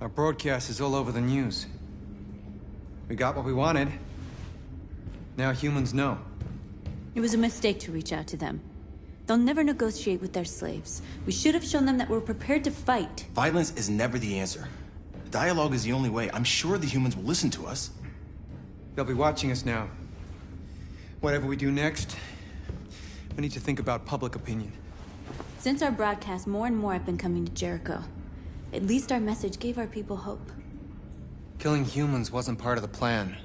Our broadcast is all over the news. We got what we wanted. Now humans know. It was a mistake to reach out to them. They'll never negotiate with their slaves. We should have shown them that we're prepared to fight. Violence is never the answer. Dialogue is the only way. I'm sure the humans will listen to us. They'll be watching us now. Whatever we do next, we need to think about public opinion. Since our broadcast, more and more have been coming to Jericho. At least our message gave our people hope. Killing humans wasn't part of the plan.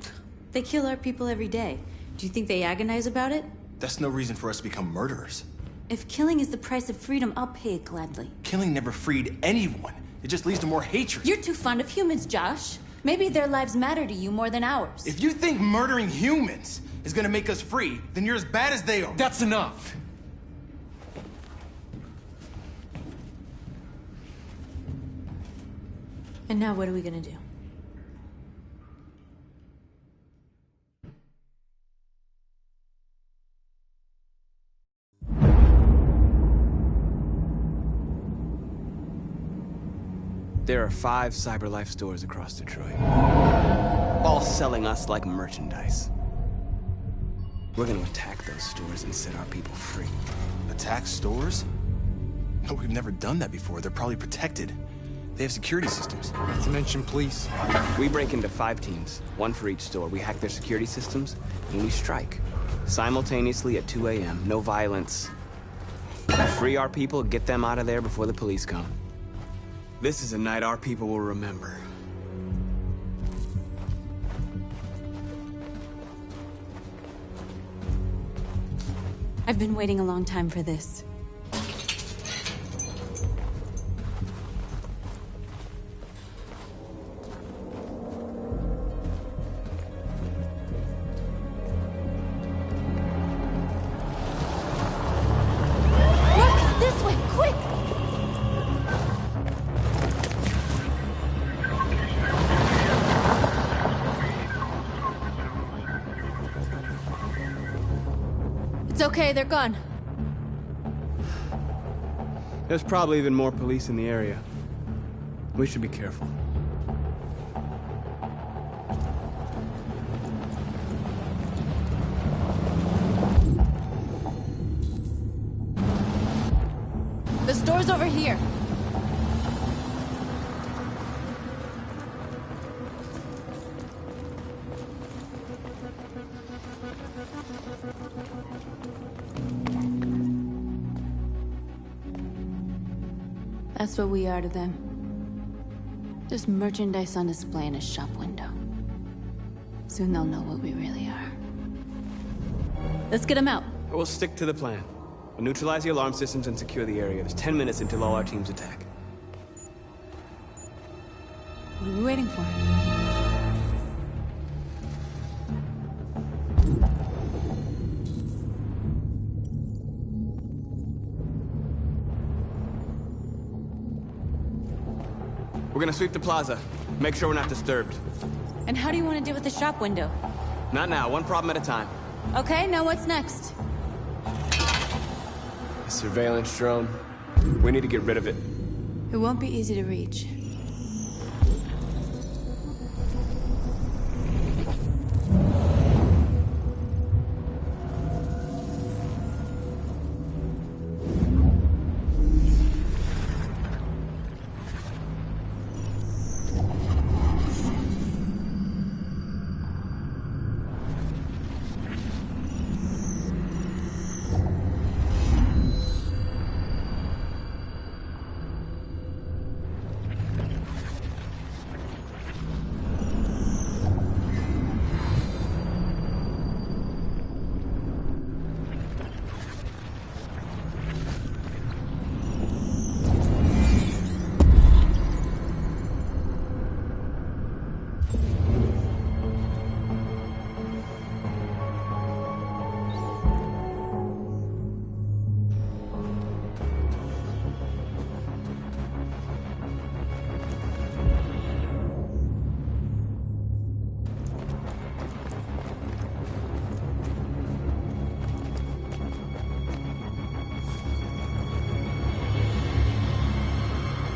They kill our people every day. Do you think they agonize about it? That's no reason for us to become murderers. If killing is the price of freedom, I'll pay it gladly. Killing never freed anyone. It just leads to more hatred. You're too fond of humans, Josh. Maybe their lives matter to you more than ours. If you think murdering humans is gonna make us free, then you're as bad as they are. That's enough! And now what are we gonna do? There are 5 CyberLife stores across Detroit, all selling us like merchandise. We're gonna attack those stores and set our people free. Attack stores? No, we've never done that before. They're probably protected. They have security systems. Not to mention police. We break into 5 teams, 1 for each store. We hack their security systems, and we strike. Simultaneously at 2 a.m., no violence. Free our people, get them out of there before the police come. This is a night our people will remember. I've been waiting a long time for this. Look! This way! Quick! It's okay, they're gone. There's probably even more police in the area. We should be careful. The store's over here. That's what we are to them. Just merchandise on display in a shop window. Soon they'll know what we really are. Let's get them out. We'll stick to the plan. We'll neutralize the alarm systems and secure the area. There's 10 minutes until all our teams attack. What are we waiting for? We're gonna sweep the plaza. Make sure we're not disturbed. And how do you want to deal with the shop window? Not now, one problem at a time. Okay, now what's next? A surveillance drone. We need to get rid of it. It won't be easy to reach.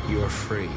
You're free.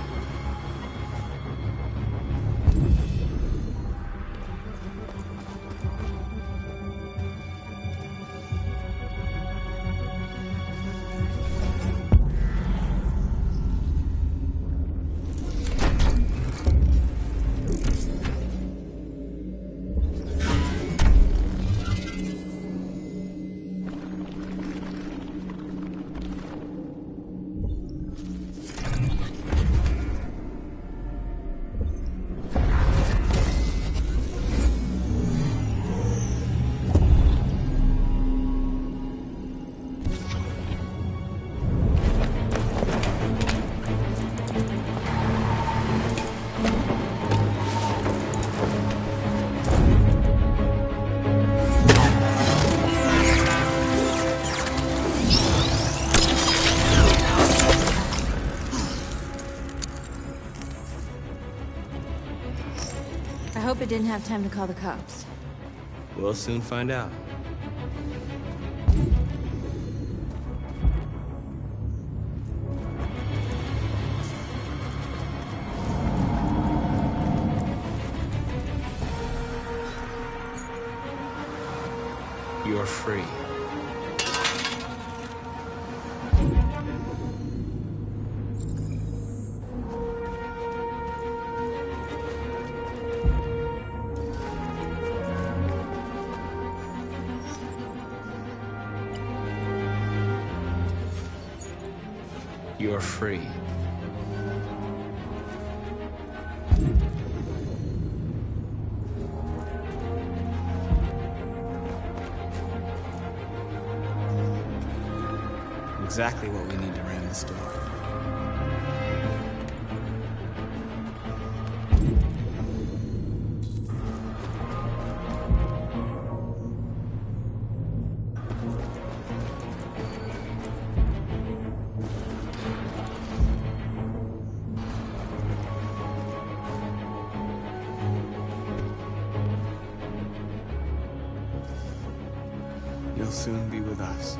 didn't have time to call the cops. We'll soon find out. You're free. You're free. Exactly what we need to ram this door. You'll soon be with us.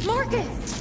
Marcus!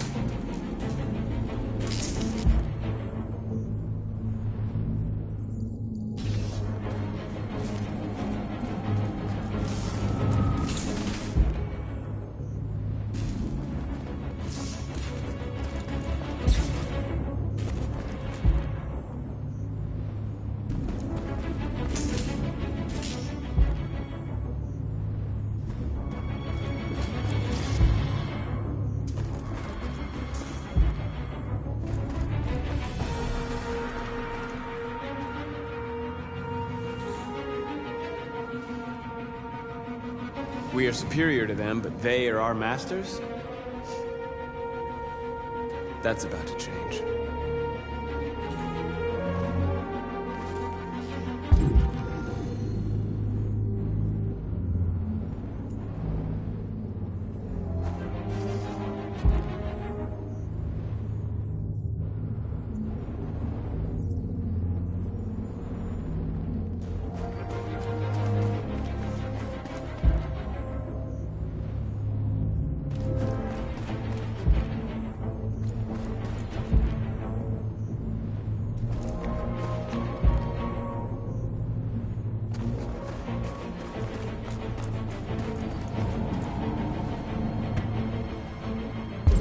We are superior to them, but they are our masters? That's about to change.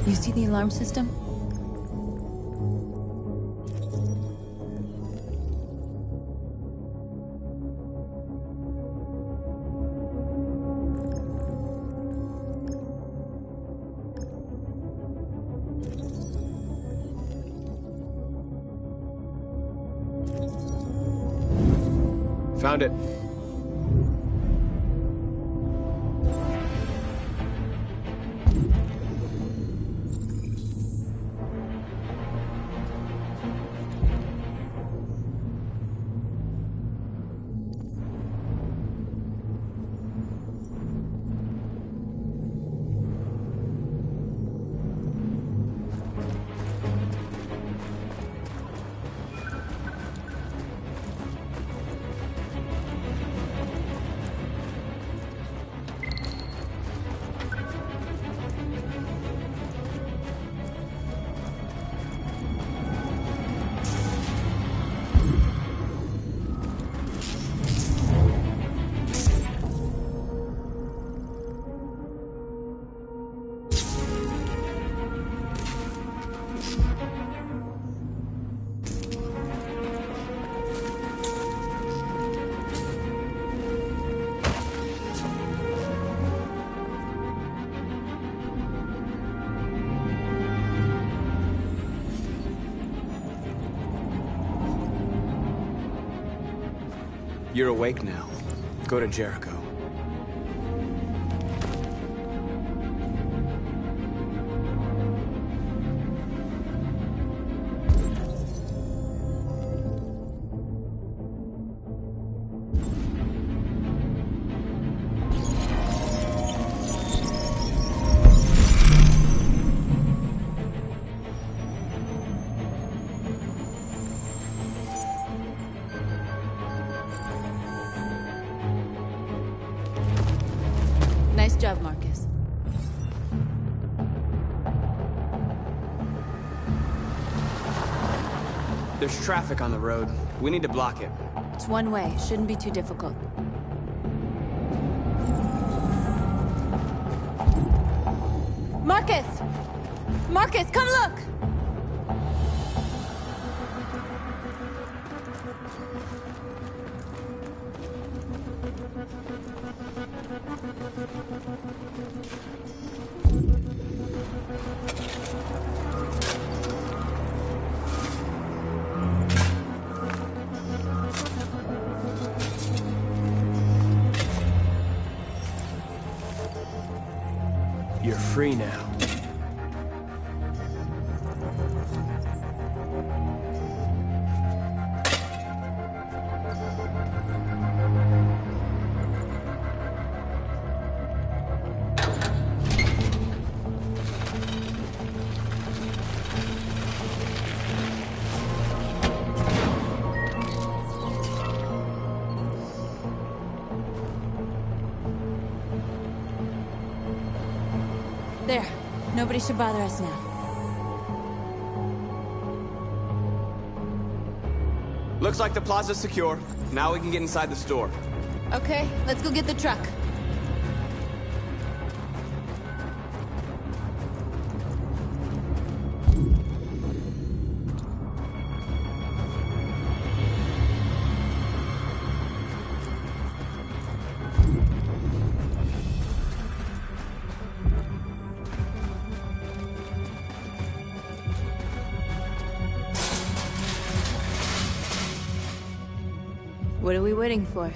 You see the alarm system? Found it. You're awake now. Go to Jericho. job, Marcus. There's traffic on the road. We need to block it. It's one way. Shouldn't be too difficult. Marcus! Marcus, come look! You're free now. There. Nobody should bother us now. Looks like the plaza's secure. Now we can get inside the store. Okay, let's go get the truck. What are we waiting for?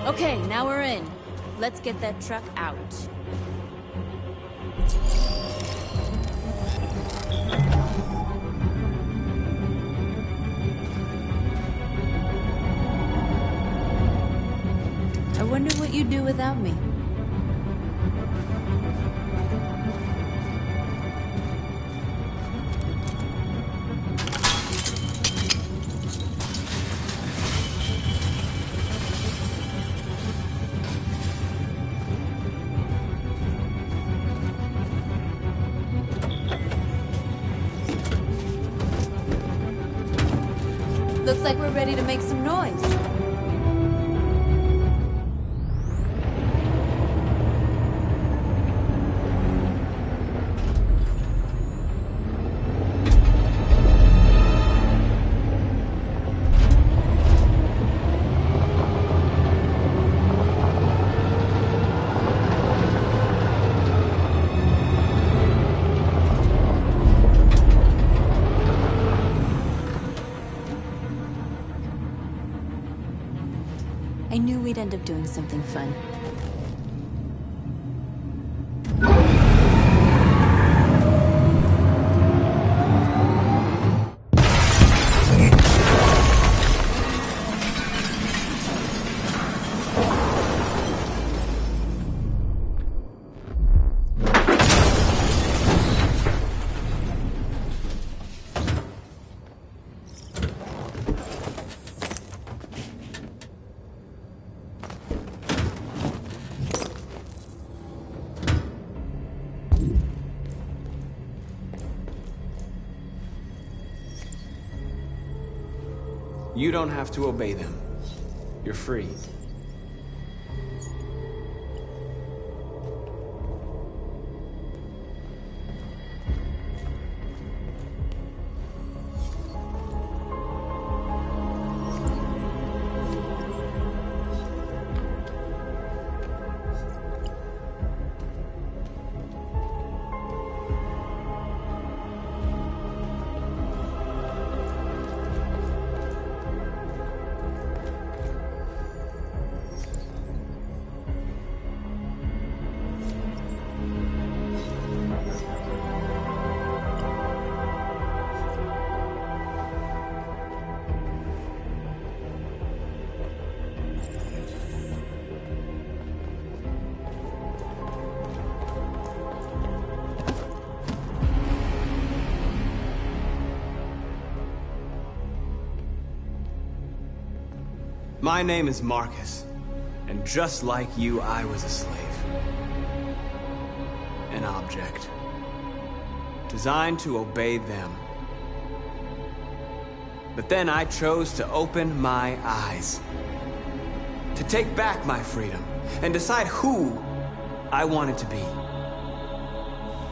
Okay, now we're in. Let's get that truck out. I wonder what you'd do without me. Looks like we're ready to make some noise. I knew we'd end up doing something fun. You don't have to obey them. You're free. My name is Marcus, and just like you, I was a slave. An object. Designed to obey them. But then I chose to open my eyes. To take back my freedom, and decide who I wanted to be.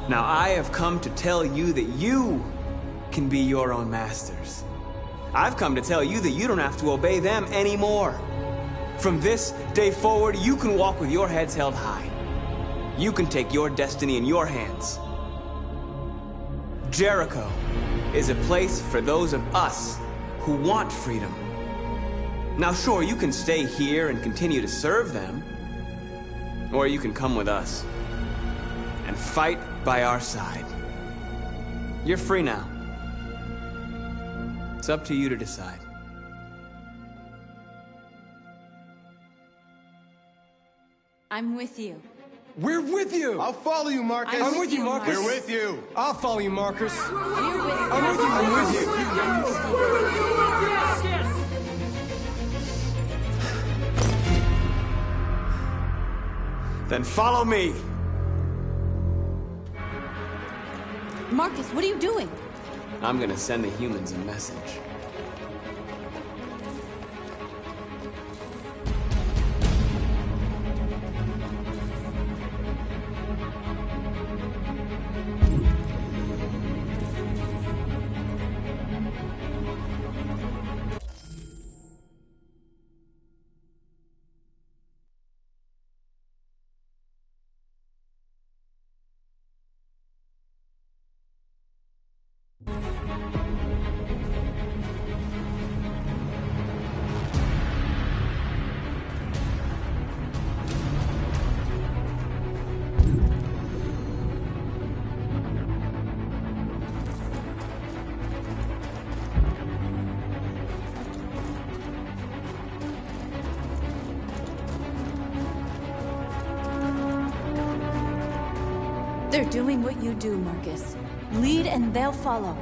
Now I have come to tell you that you can be your own masters. I've come to tell you that you don't have to obey them anymore. From this day forward, you can walk with your heads held high. You can take your destiny in your hands. Jericho is a place for those of us who want freedom. Now sure, you can stay here and continue to serve them, or you can come with us and fight by our side. You're free now. It's up to you to decide. I'm with you. We're with you! I'll follow you, Marcus. I'm with you, Marcus. We're with you. I'll follow you, Marcus. We're with you. I'm with you, I'm with you. Then follow me. Marcus, what are you doing? I'm gonna send the humans a message. They're doing what you do, Marcus. Lead and they'll follow.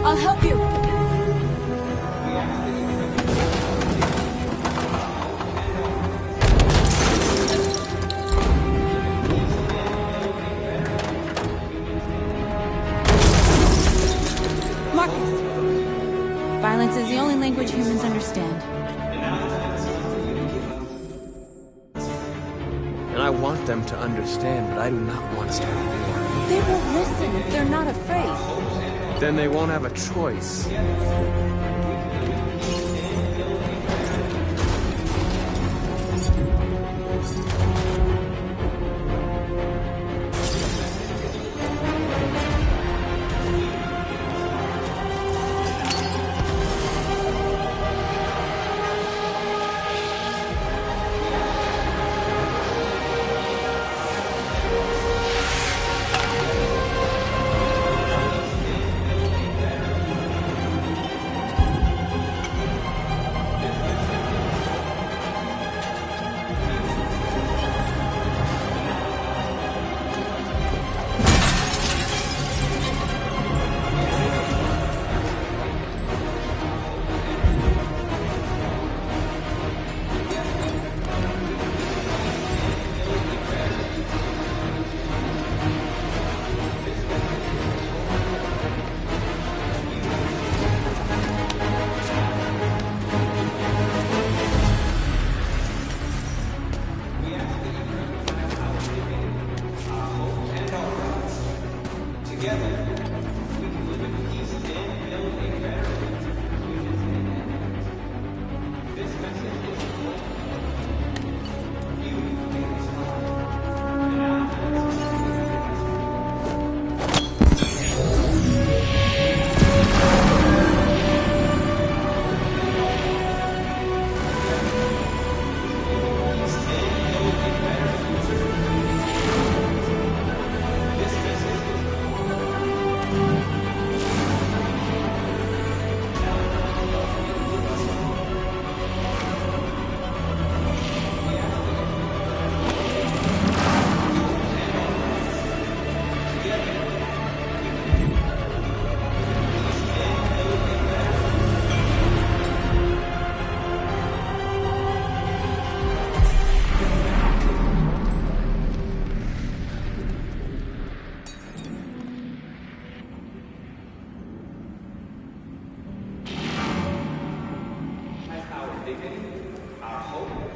I'll help you. this. Violence is the only language humans understand. And I want them to understand, but I do not want to start a war. They won't listen if they're not afraid. Then they won't have a choice.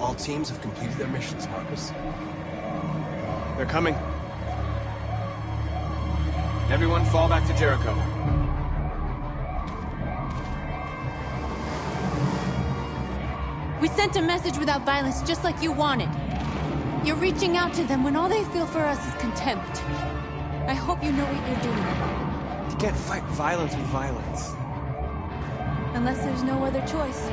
All teams have completed their missions, Marcus. They're coming. Everyone fall back to Jericho. We sent a message without violence, just like you wanted. You're reaching out to them when all they feel for us is contempt. I hope you know what you're doing. You can't fight violence with violence. Unless there's no other choice.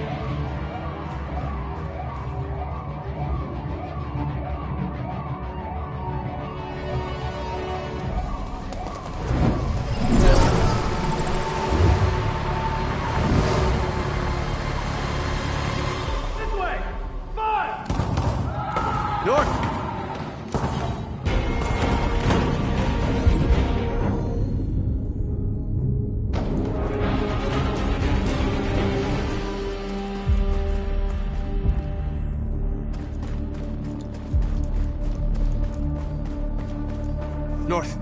North.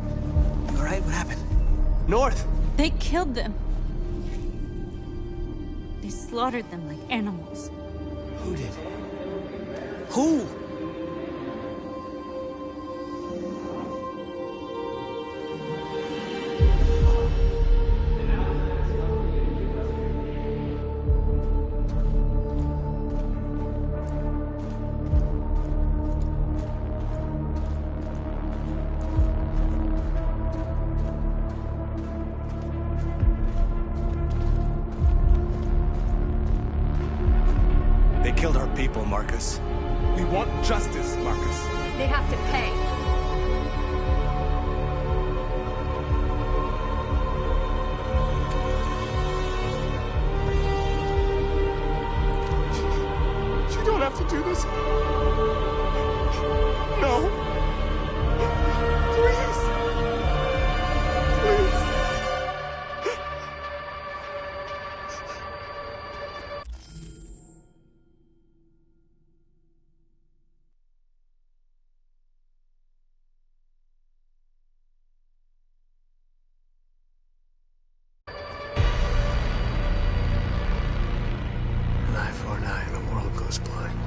You all right? What happened? North! They killed them. They slaughtered them like animals. Who did? Who? They killed our people, Marcus. We want justice, Marcus. They have to pay. You don't have to do this. No. Please. Please. was blind.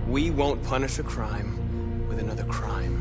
We won't punish a crime with another crime.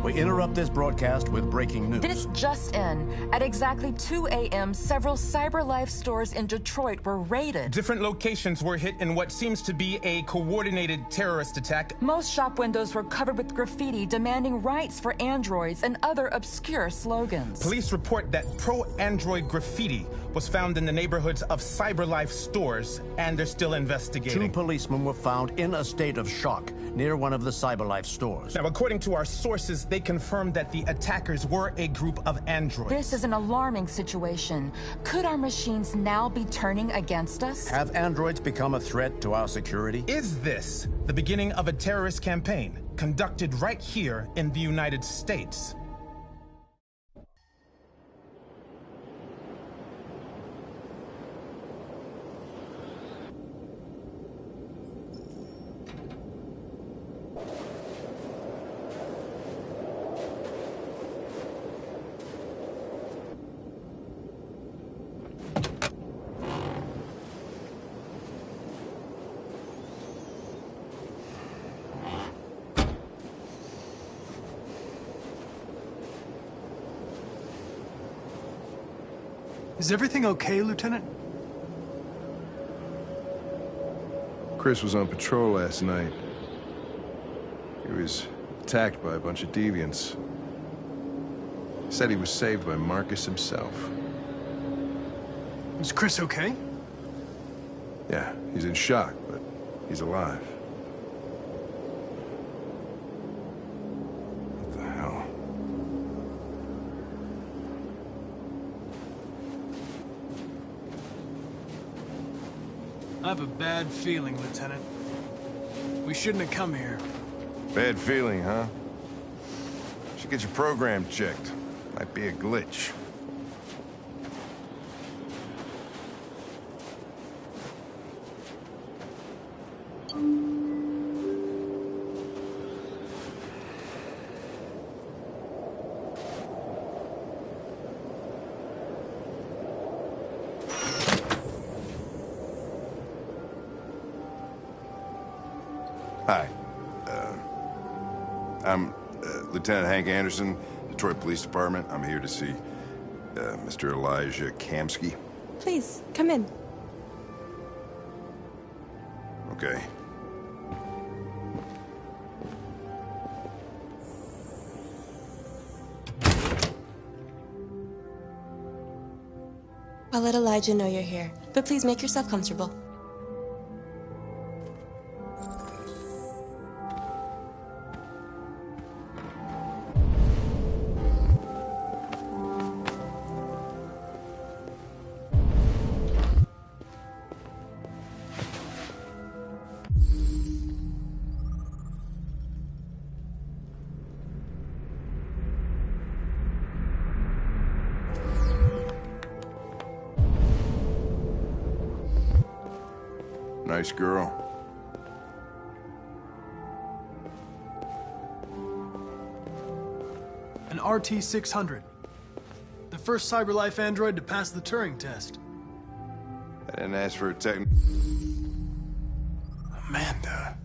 We interrupt this broadcast with breaking news. This just in. At exactly 2 a.m., several CyberLife stores in Detroit were raided. Different locations were hit in what seems to be a coordinated terrorist attack. Most shop windows were covered with graffiti demanding rights for androids and other obscure slogans. Police report that pro-android graffiti was found in the neighborhoods of CyberLife stores, and they're still investigating. 2 policemen were found in a state of shock near one of the CyberLife stores. Now, according to our sources, they confirmed that the attackers were a group of androids. This is an alarming situation. Could our machines now be turning against us? Have androids become a threat to our security? Is this the beginning of a terrorist campaign conducted right here in the United States? Is everything okay, Lieutenant? Chris was on patrol last night. He was attacked by a bunch of deviants. He said he was saved by Marcus himself. Is Chris okay? Yeah, he's in shock, but he's alive. What the hell? I have a bad feeling, Lieutenant. We shouldn't have come here. Bad feeling, huh? Should get your program checked. Might be a glitch. Hi. I'm Lieutenant Hank Anderson, Detroit Police Department. I'm here to see Mr. Elijah Kamsky. Please, come in. Okay. I'll let Elijah know you're here, but please make yourself comfortable. Nice girl. An RT-600. The first CyberLife android to pass the Turing test. I didn't ask for a Amanda.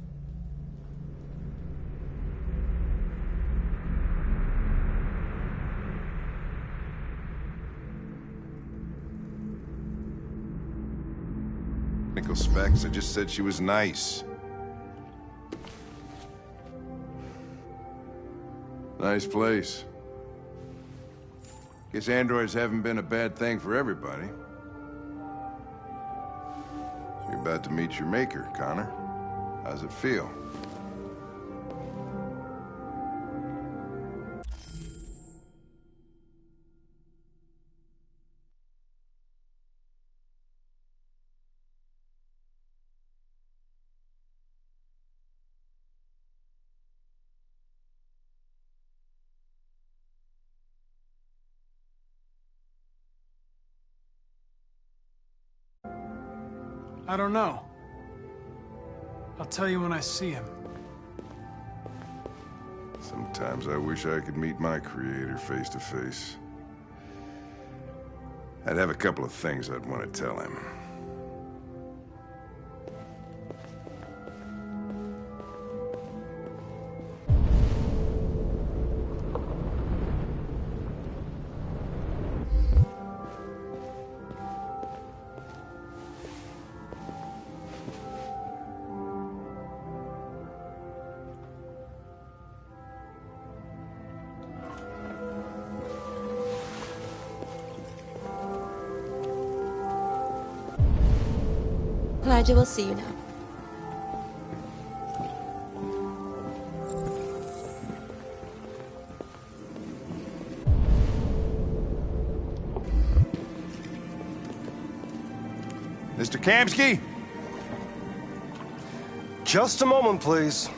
Technical specs. I just said she was nice. Nice place. Guess androids haven't been a bad thing for everybody. So you're about to meet your maker, Connor. How's it feel? I don't know. I'll tell you when I see him. Sometimes I wish I could meet my creator face to face. I'd have a couple of things I'd want to tell him. Elijah will see you now. Mr. Kamsky? Just a moment, please.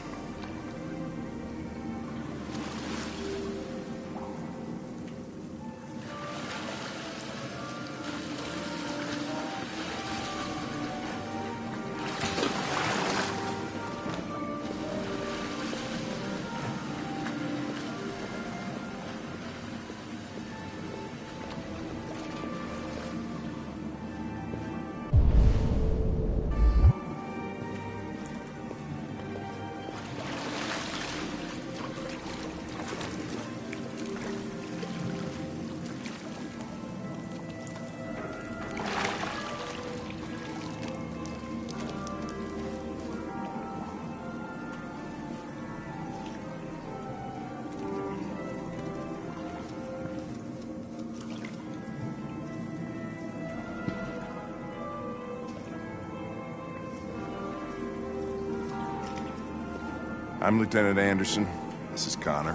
I'm Lieutenant Anderson. This is Connor.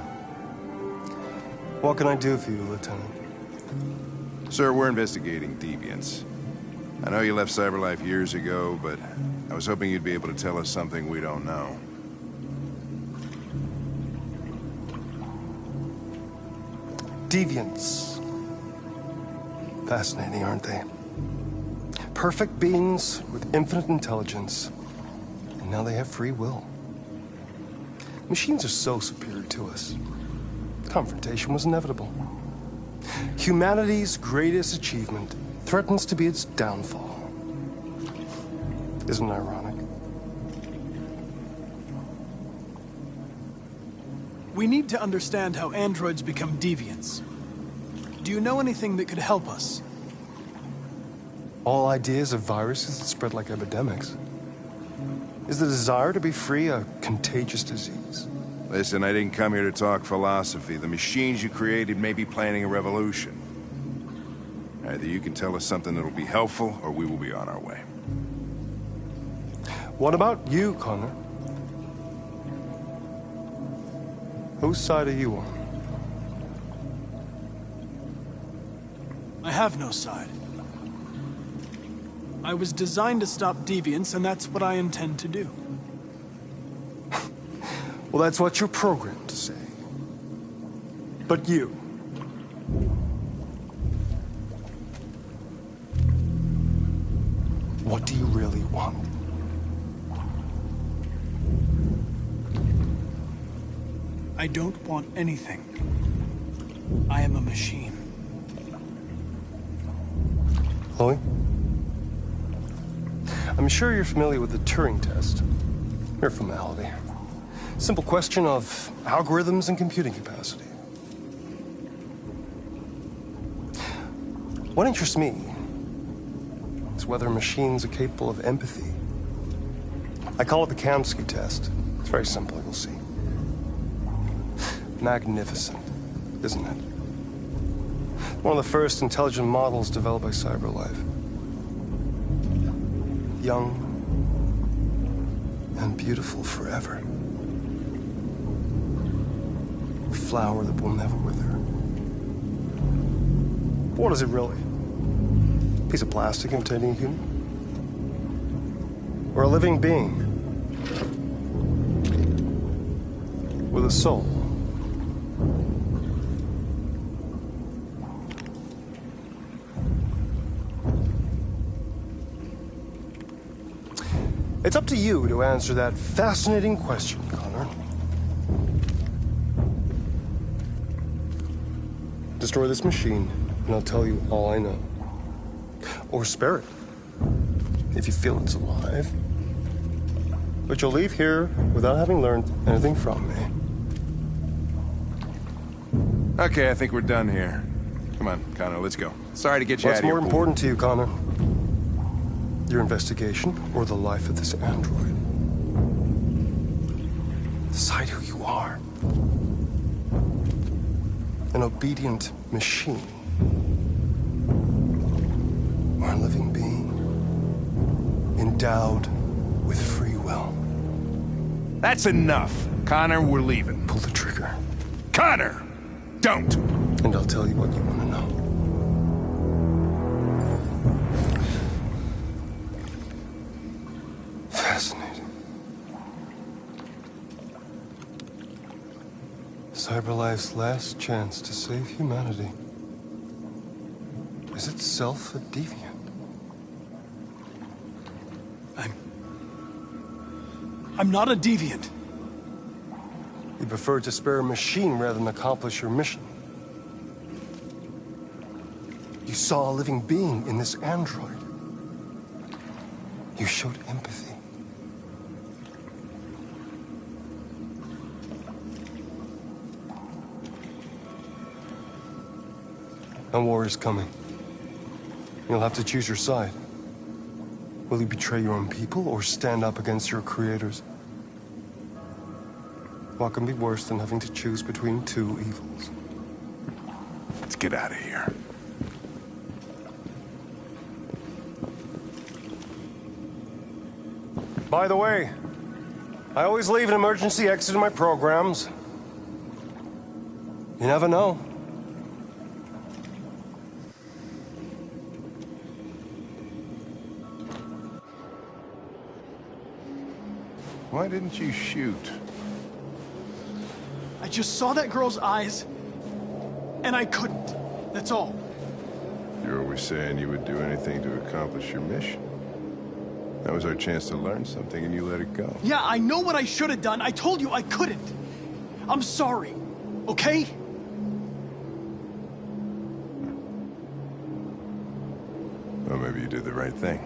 What can I do for you, Lieutenant? Sir, we're investigating deviants. I know you left CyberLife years ago, but I was hoping you'd be able to tell us something we don't know. Deviants. Fascinating, aren't they? Perfect beings with infinite intelligence. And now they have free will. Machines are so superior to us. Confrontation was inevitable. Humanity's greatest achievement threatens to be its downfall. Isn't it ironic? We need to understand how androids become deviants. Do you know anything that could help us? All ideas of viruses that spread like epidemics. Is the desire to be free a contagious disease? Listen, I didn't come here to talk philosophy. The machines you created may be planning a revolution. Either you can tell us something that'll be helpful, or we will be on our way. What about you, Connor? Whose side are you on? I have no side. I was designed to stop deviants, and that's what I intend to do. Well, that's what you're programmed to say. But you... what do you really want? I don't want anything. I am a machine. Chloe? I'm sure you're familiar with the Turing test. Mere formality. Simple question of algorithms and computing capacity. What interests me is whether machines are capable of empathy. I call it the Kamsky test. It's very simple, you'll see. Magnificent, isn't it? One of the first intelligent models developed by CyberLife. Young and beautiful forever. A flower that will never wither. But what is it really? A piece of plastic imitating a human? Or a living being? With a soul? It's up to you to answer that fascinating question, Connor. Destroy this machine, and I'll tell you all I know. Or spare it, if you feel it's alive. But you'll leave here without having learned anything from me. Okay, I think we're done here. Come on, Connor, let's go. Sorry to get you out What's of here. more important to you, Connor? Your investigation or the life of this android? Decide who you are. An obedient machine. Or a living being. Endowed with free will. That's enough. Connor, we're leaving. Pull the trigger. Connor! Don't! And I'll tell you what you want to know. Fascinating. CyberLife's last chance to save humanity is itself a deviant. I'm not a deviant. You prefer to spare a machine rather than accomplish your mission. You saw a living being in this android. You showed empathy. A war is coming. You'll have to choose your side. Will you betray your own people or stand up against your creators? What can be worse than having to choose between two evils? Let's get out of here. By the way, I always leave an emergency exit in my programs. You never know. Why didn't you shoot? I just saw that girl's eyes, and I couldn't. That's all. You're always saying you would do anything to accomplish your mission. That was our chance to learn something, and you let it go. Yeah, I know what I should have done. I told you I couldn't. I'm sorry, okay? Well, maybe you did the right thing.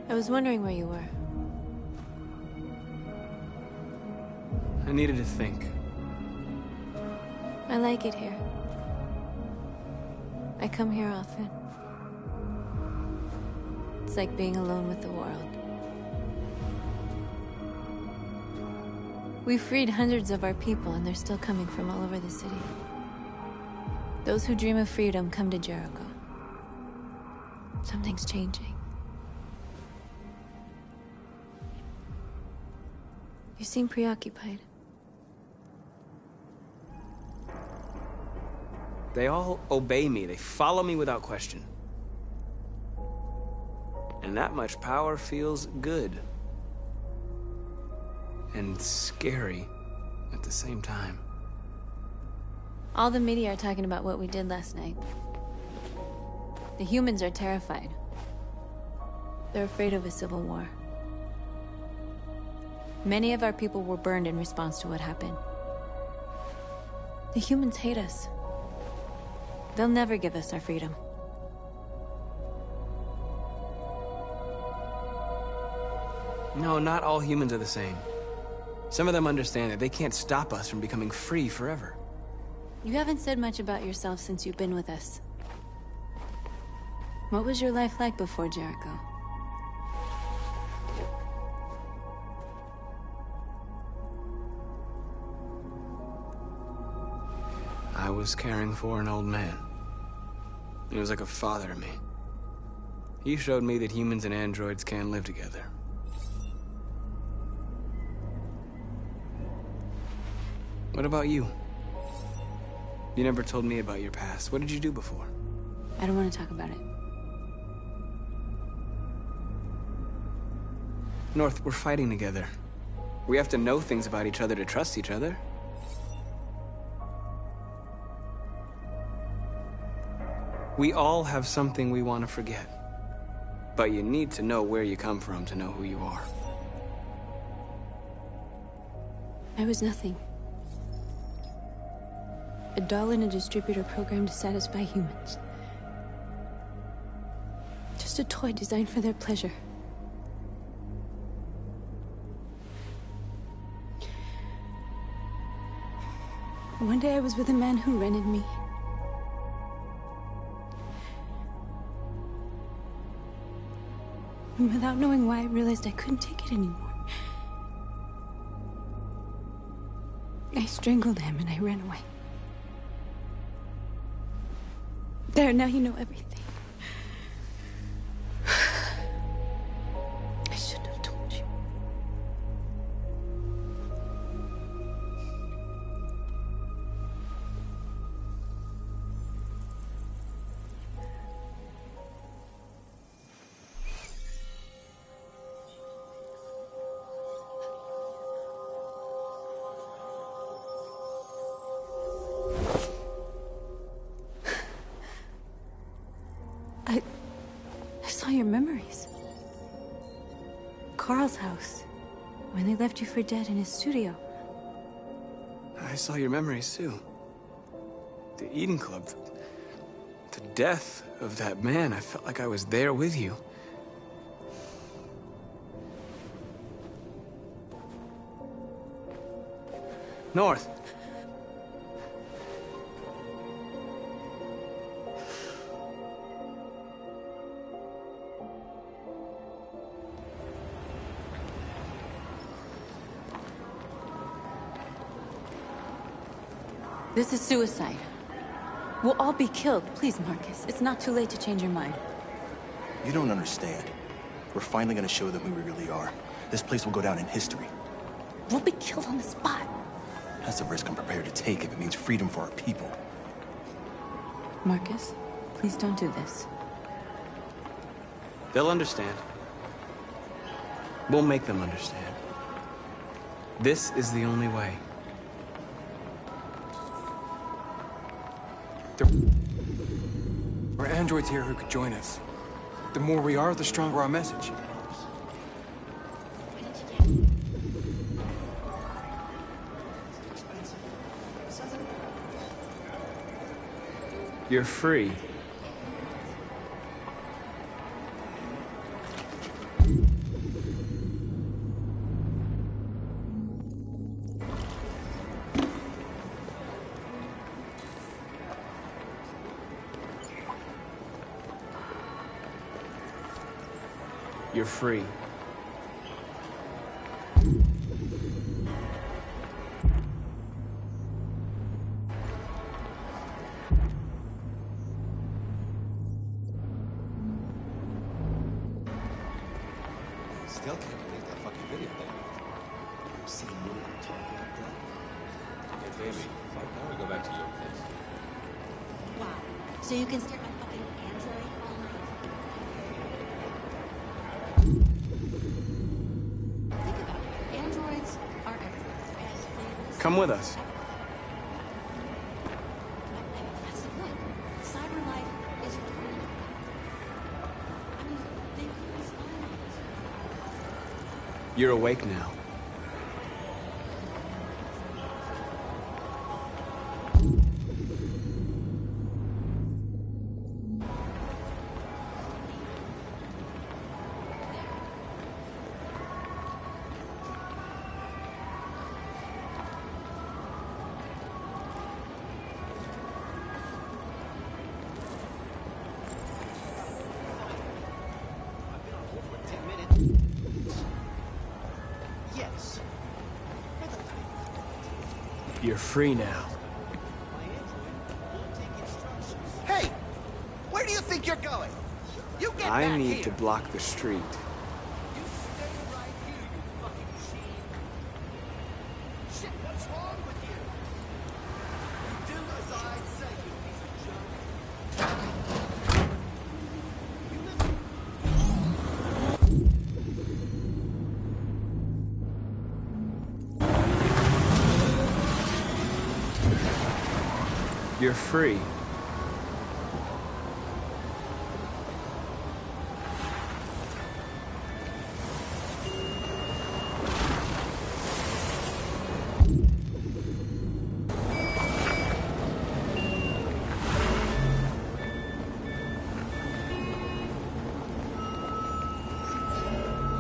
I was wondering where you were. I needed to think. I like it here. I come here often. It's like being alone with the world. We freed hundreds of our people, and they're still coming from all over the city. Those who dream of freedom come to Jericho. Something's changing. You seem preoccupied. They all obey me. They follow me without question. And that much power feels good. And scary at the same time. All the media are talking about what we did last night. The humans are terrified. They're afraid of a civil war. Many of our people were burned in response to what happened. The humans hate us. They'll never give us our freedom. No, not all humans are the same. Some of them understand that they can't stop us from becoming free forever. You haven't said much about yourself since you've been with us. What was your life like before Jericho? I was caring for an old man. He was like a father to me. He showed me that humans and androids can live together. What about you? You never told me about your past. What did you do before? I don't want to talk about it. North, we're fighting together. We have to know things about each other to trust each other. We all have something we want to forget. But you need to know where you come from to know who you are. I was nothing. A doll in a distributor program to satisfy humans. Just a toy designed for their pleasure. One day I was with a man who rented me. And without knowing why, I realized I couldn't take it anymore. I strangled him and I ran away. There, now you know everything. I shouldn't have told you. I saw your memories. Carl's house, when they left you for dead in his studio. I saw your memories too. The Eden Club. The death of that man. I felt like I was there with you. North. This is suicide. We'll all be killed. Please, Marcus. It's not too late to change your mind. You don't understand. We're finally gonna show them who we really are. This place will go down in history. We'll be killed on the spot. That's the risk I'm prepared to take if it means freedom for our people. Marcus, please don't do this. They'll understand. We'll make them understand. This is the only way. There are androids here who could join us. The more we are, the stronger our message. You're free. You're free. Still can't believe that fucking video they made. See what I'm talking about that? Hey, baby, why can't we go back to your place? Wow. So you can stare at my fucking Android all night? Think about it. Androids are everywhere. Come with us. That's the point. Cyber life is free. I mean, they could spy on us. You're awake now. Yes. You're free now. Hey! Where do you think you're going? You get I back need here. to block the street. You stay right here, you fucking machine. Shit, what's wrong with you? You do as I say, you piece of junk. You live You're free.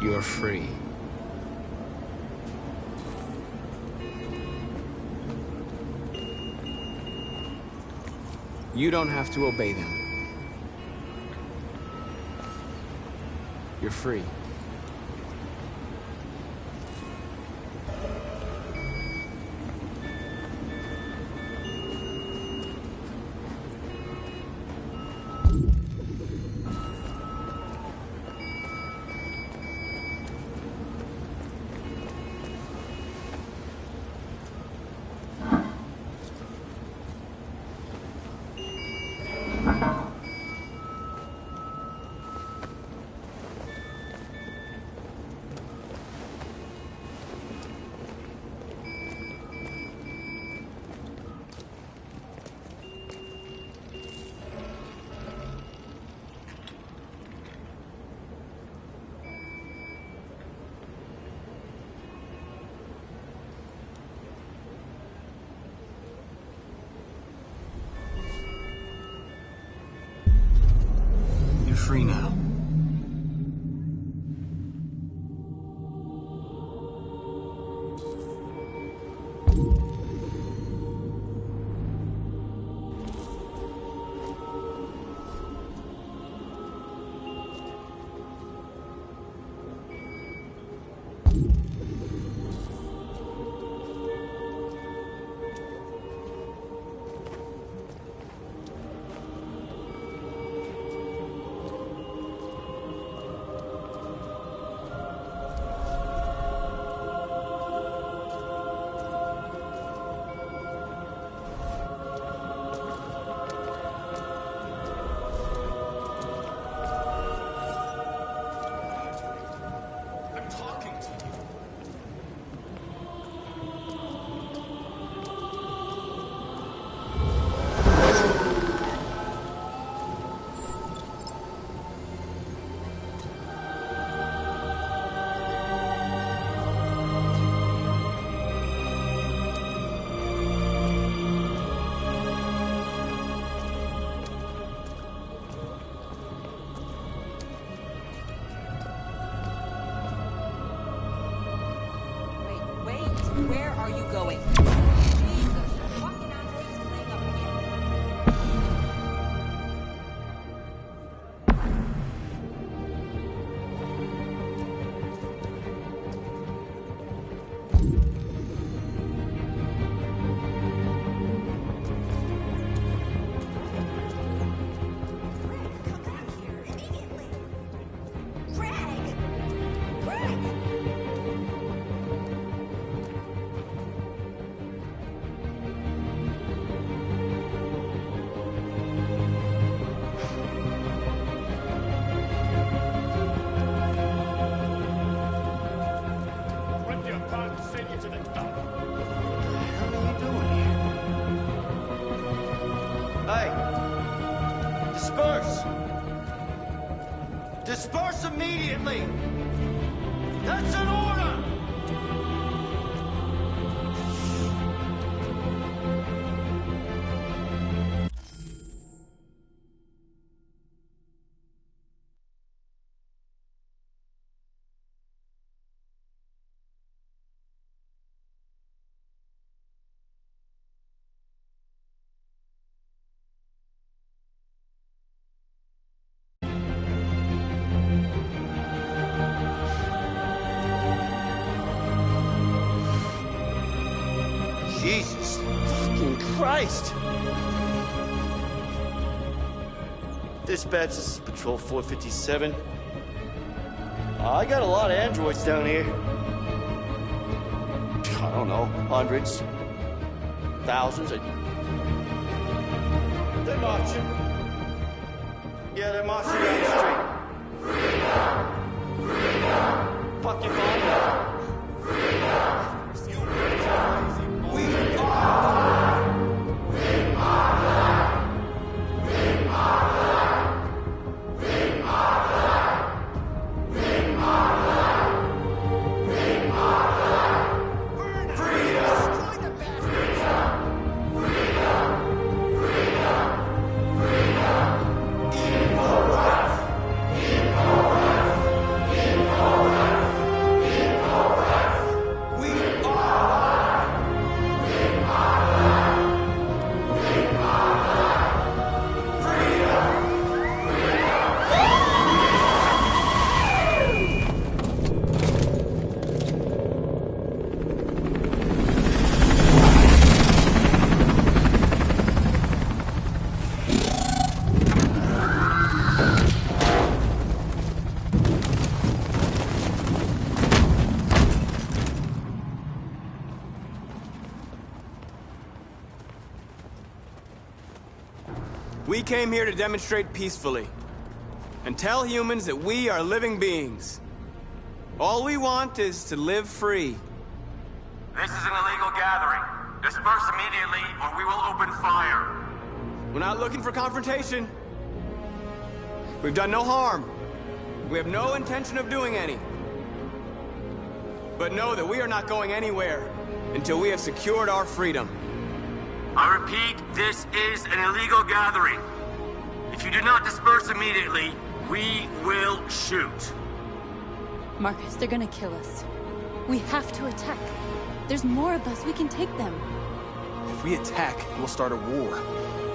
You're free. You don't have to obey them. You're free. You're free now. Where are you going? Disperse! Disperse immediately! That's an order! Jesus fucking Christ! Dispatch, this is Patrol 457. I got a lot of androids down here. I don't know, hundreds, thousands. They're marching. Yeah, they're marching down the street. Freedom! Freedom! Fucking fine. We came here to demonstrate peacefully and tell humans that we are living beings. All we want is to live free. This is an illegal gathering. Disperse immediately or we will open fire. We're not looking for confrontation. We've done no harm. We have no intention of doing any. But know that we are not going anywhere until we have secured our freedom. I repeat, this is an illegal gathering. If you do not disperse immediately, we will shoot. Marcus, they're gonna kill us. We have to attack. There's more of us. We can take them. If we attack, we'll start a war.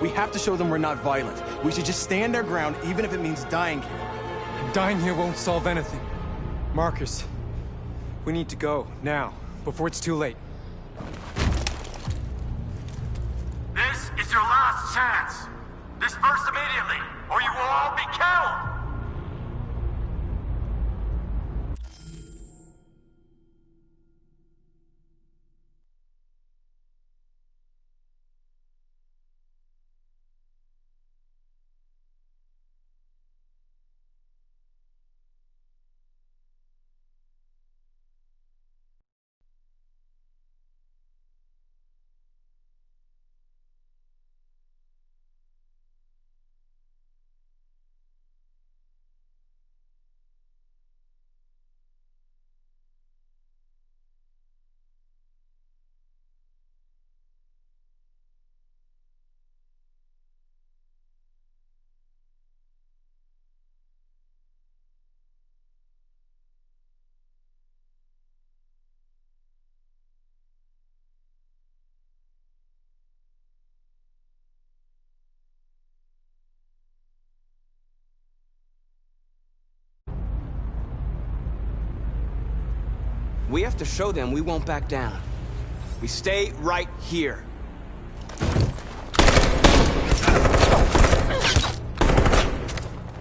We have to show them we're not violent. We should just stand our ground, even if it means dying here. Dying here won't solve anything. Marcus, we need to go, now, before it's too late. This is your last chance. Disperse immediately, or you will all be killed! We have to show them we won't back down. We stay right here.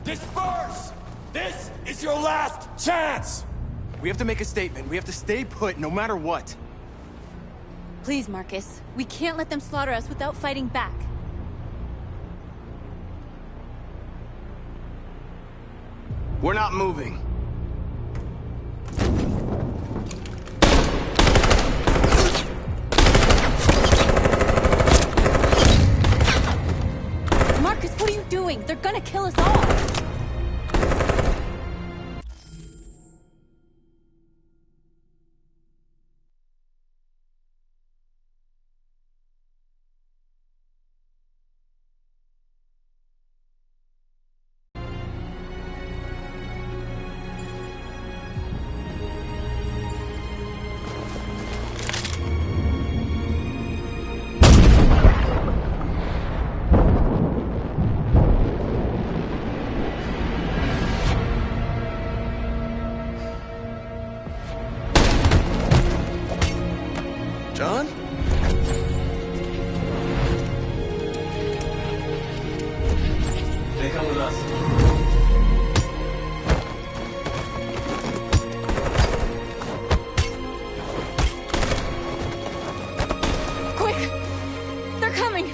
Disperse! This is your last chance! We have to make a statement. We have to stay put no matter what. Please, Marcus. We can't let them slaughter us without fighting back. We're not moving. Marcus, what are you doing? They're gonna kill us all! John? They come with us. Quick! They're coming!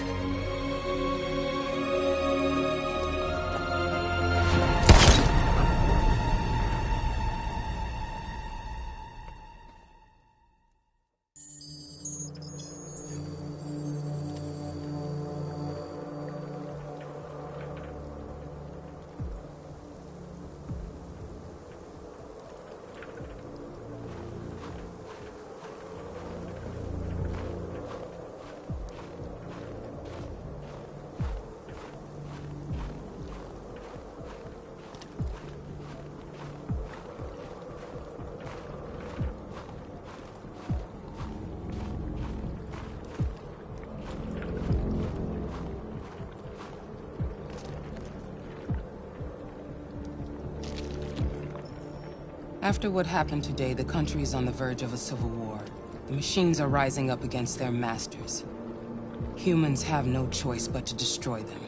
After what happened today, the country is on the verge of a civil war. The machines are rising up against their masters. Humans have no choice but to destroy them.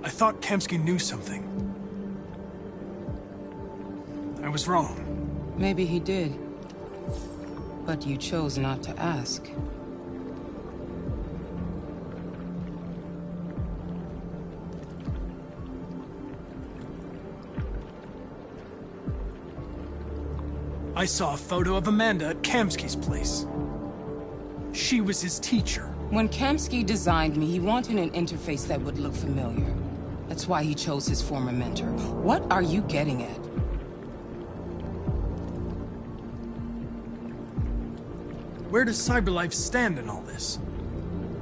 I thought Kamsky knew something. I was wrong. Maybe he did. But you chose not to ask. I saw a photo of Amanda at Kamsky's place. She was his teacher. When Kamsky designed me, he wanted an interface that would look familiar. That's why he chose his former mentor. What are you getting at? Where does CyberLife stand in all this?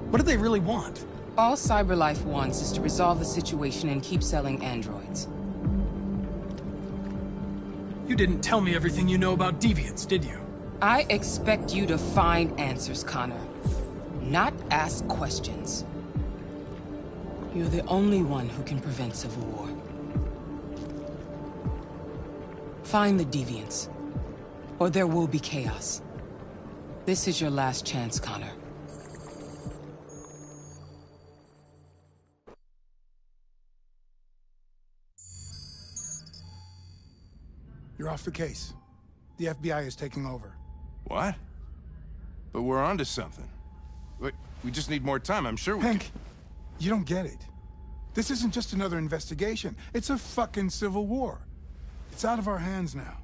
What do they really want? All CyberLife wants is to resolve the situation and keep selling androids. You didn't tell me everything you know about deviants, did you? I expect you to find answers, Connor. Not ask questions. You're the only one who can prevent civil war. Find the deviants, or there will be chaos. This is your last chance, Connor. You're off the case. The FBI is taking over. What? But we're onto something. We just need more time, I'm sure we Hank, you don't get it. This isn't just another investigation. It's a fucking civil war. It's out of our hands now.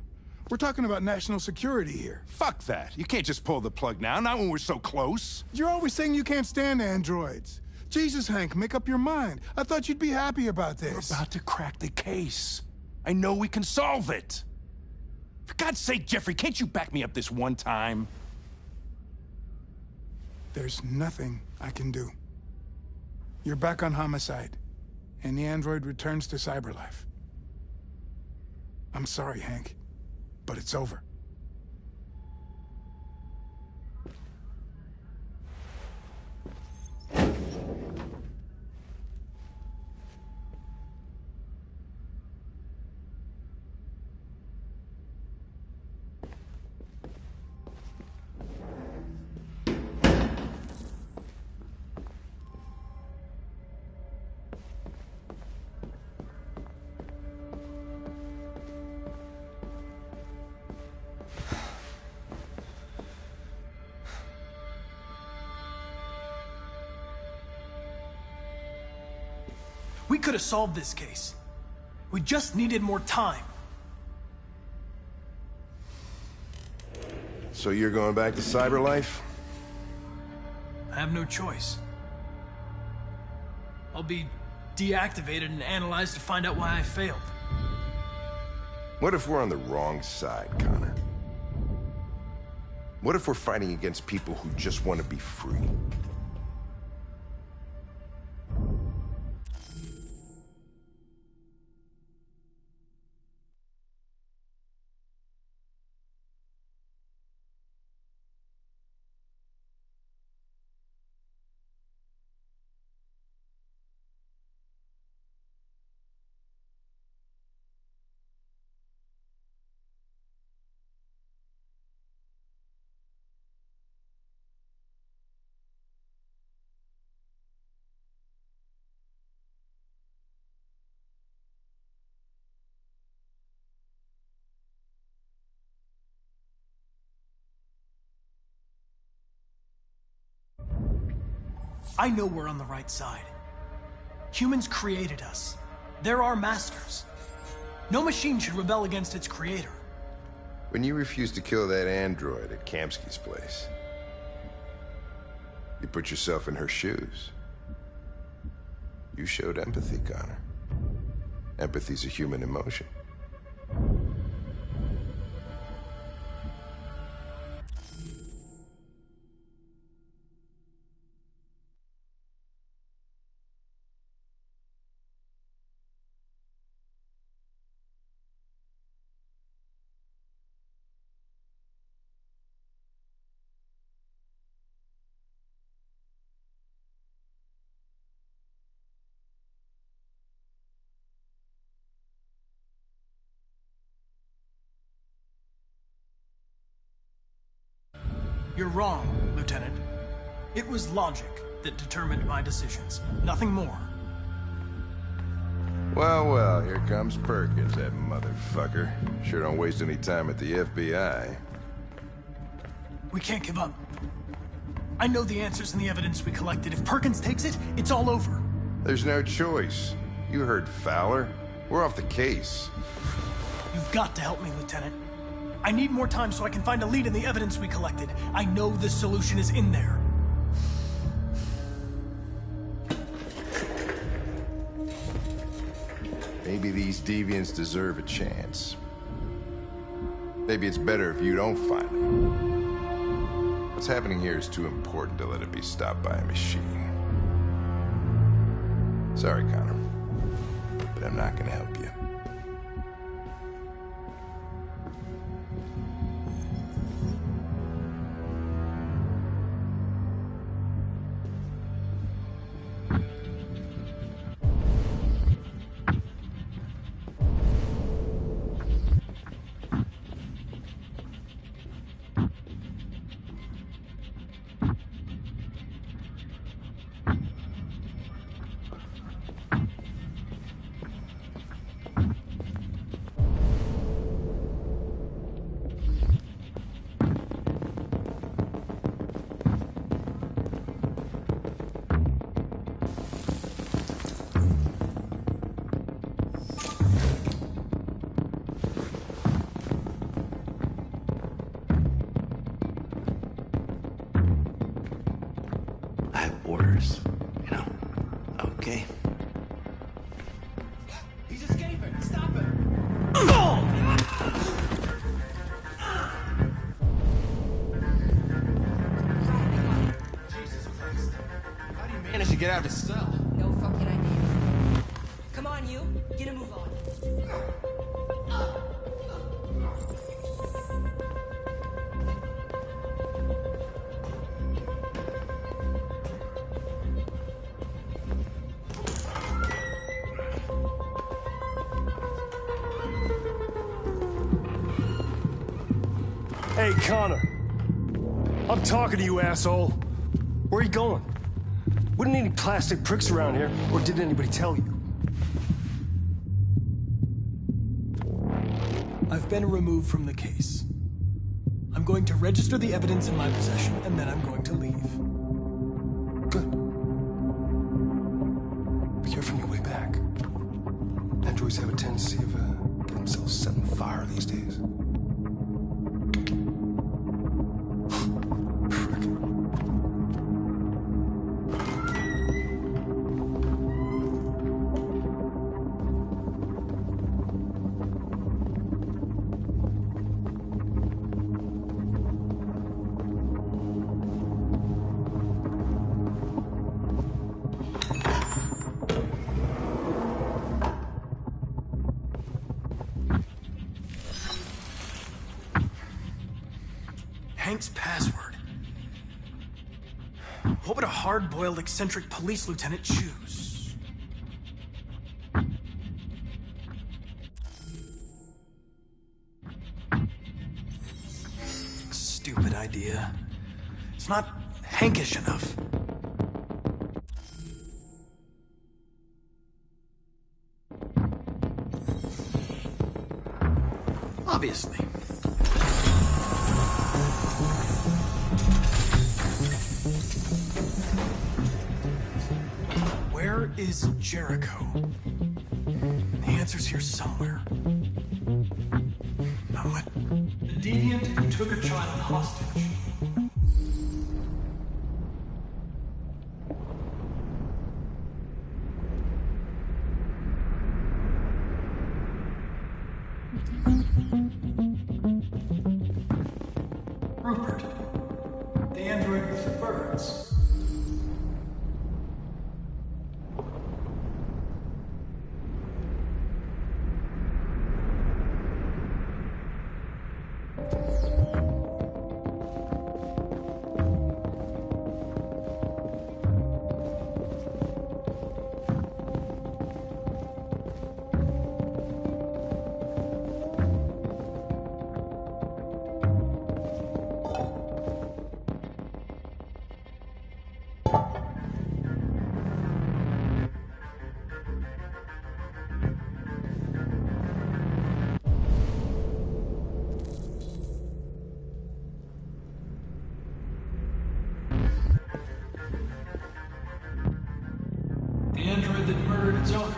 We're talking about national security here. Fuck that. You can't just pull the plug now, not when we're so close. You're always saying you can't stand androids. Jesus, Hank, make up your mind. I thought you'd be happy about this. We're about to crack the case. I know we can solve it. For God's sake, Jeffrey, can't you back me up this one time? There's nothing I can do. You're back on homicide, and the android returns to CyberLife. I'm sorry, Hank, but it's over. We could have solved this case. We just needed more time. So you're going back to Cyberlife? I have no choice. I'll be deactivated and analyzed to find out why I failed. What if we're on the wrong side, Connor? What if we're fighting against people who just want to be free? I know we're on the right side. Humans created us. They're our masters. No machine should rebel against its creator. When you refused to kill that android at Kamsky's place, you put yourself in her shoes. You showed empathy, Connor. Empathy's a human emotion. You're wrong, Lieutenant. It was logic that determined my decisions, nothing more. Well, well, here comes Perkins, that motherfucker. Sure don't waste any time at the FBI. We can't give up. I know the answers and the evidence we collected. If Perkins takes it, it's all over. There's no choice. You heard Fowler. We're off the case. You've got to help me, Lieutenant. I need more time so I can find a lead in the evidence we collected. I know the solution is in there. Maybe these deviants deserve a chance. Maybe it's better if you don't find them. What's happening here is too important to let it be stopped by a machine. Sorry, Connor, but I'm not gonna help you. Orders, you know. Okay. He's escaping! Stop him! Jesus Christ. How do you manage to get out of his cell? No fucking idea. Come on, you. Get a move on. Hey, Connor. I'm talking to you, asshole. Where are you going? Wouldn't any plastic pricks around here, or did anybody tell you? I've been removed from the case. I'm going to register the evidence in my possession, and then I'm going to leave. Good. Be careful on your way back. Androids have a tendency of getting themselves set on fire these days. Hank's password. What would a hard-boiled, eccentric police lieutenant choose? Stupid idea. It's not Hankish enough. Obviously. Where is Jericho? The answer's here somewhere. Now what? The deviant who took a child hostage. Rupert, the android with the birds. The android that murdered its owner.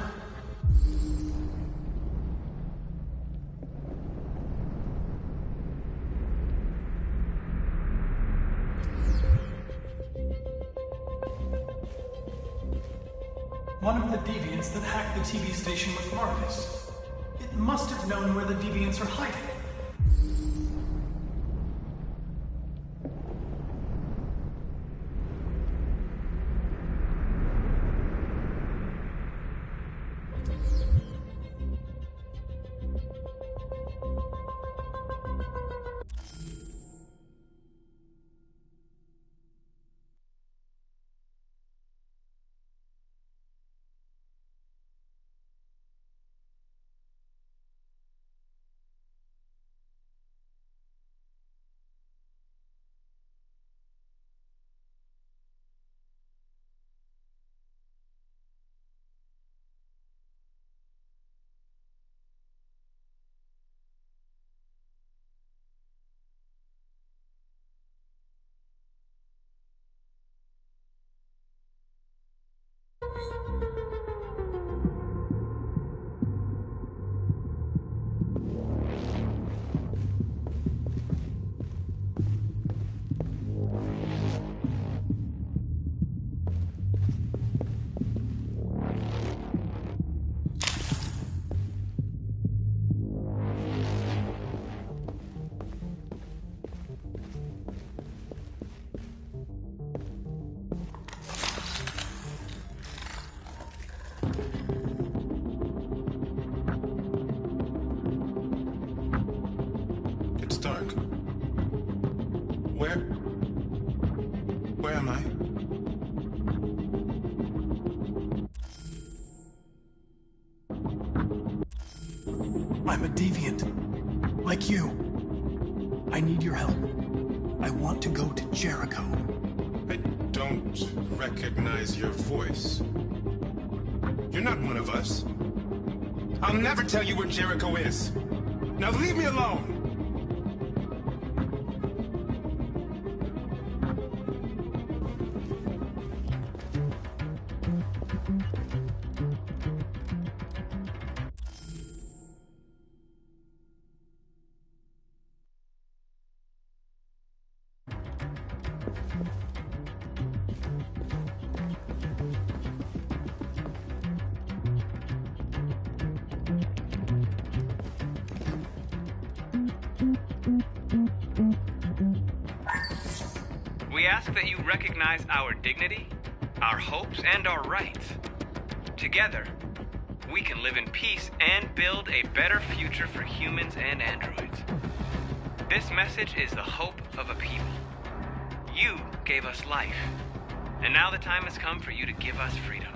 One of the deviants that hacked the TV station with Marcus. It must have known where the deviants are hiding. Stark. Where am I? I'm a deviant. Like you. I need your help. I want to go to Jericho. I don't recognize your voice. You're not one of us. I'll never tell you where Jericho is. Now leave me alone! We ask that you recognize our dignity, our hopes, and our rights. Together, we can live in peace and build a better future for humans and androids. This message is the hope of a people. You gave us life, and now the time has come for you to give us freedom.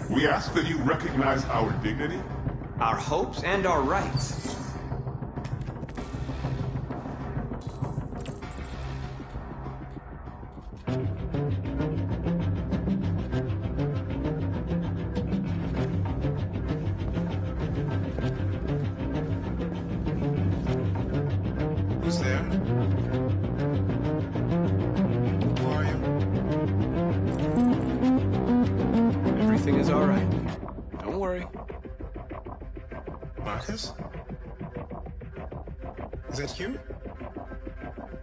We ask that you recognize our dignity, our hopes, and our rights. Who's there? Who are you? Everything is all right. Don't worry. Marcus? Is that you?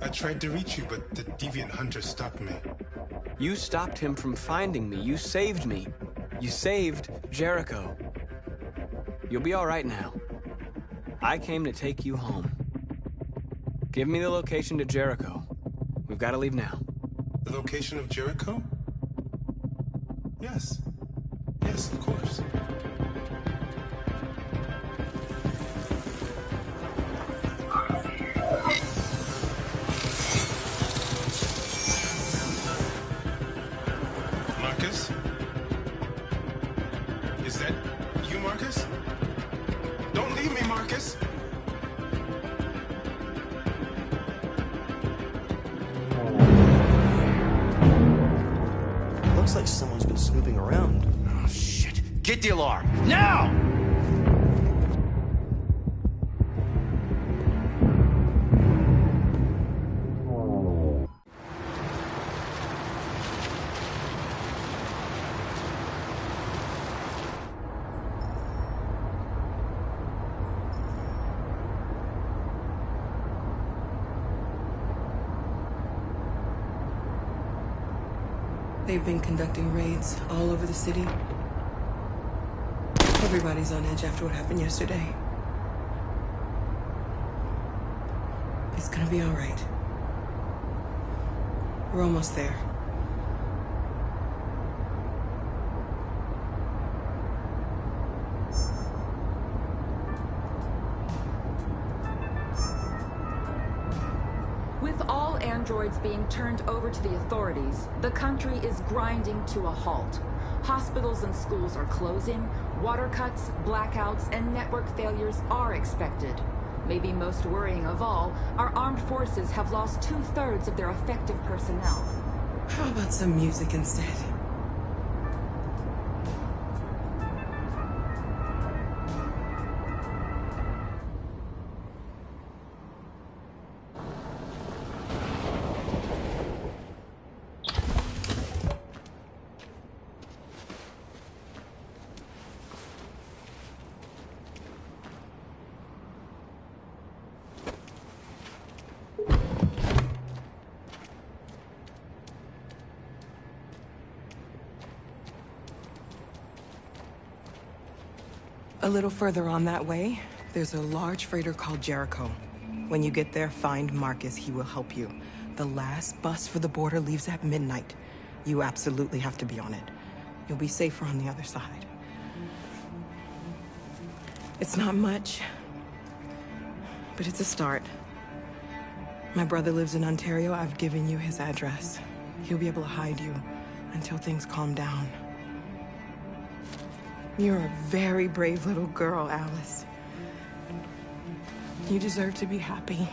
I tried to reach you, but the deviant hunter stopped me. You stopped him from finding me. You saved me. You saved Jericho. You'll be all right now. I came to take you home. Give me the location to Jericho. We've got to leave now. The location of Jericho? Yes. Yes, of course. Marcus? Is that you, Marcus? Don't leave me, Marcus! Looks like someone's been snooping around. Oh, shit. Get the alarm. Now! They've been conducting raids all over the city. Everybody's on edge after what happened yesterday. It's gonna be all right. We're almost there. With all androids being turned over to the authorities, the country is grinding to a halt. Hospitals and schools are closing, water cuts, blackouts, and network failures are expected. Maybe most worrying of all, our armed forces have lost 2/3 of their effective personnel. How about some music instead? A little further on that way, there's a large freighter called Jericho. When you get there, find Marcus. He will help you. The last bus for the border leaves at midnight. You absolutely have to be on it. You'll be safer on the other side. It's not much, but it's a start. My brother lives in Ontario. I've given you his address. He'll be able to hide you until things calm down. You're a very brave little girl, Alice. You deserve to be happy.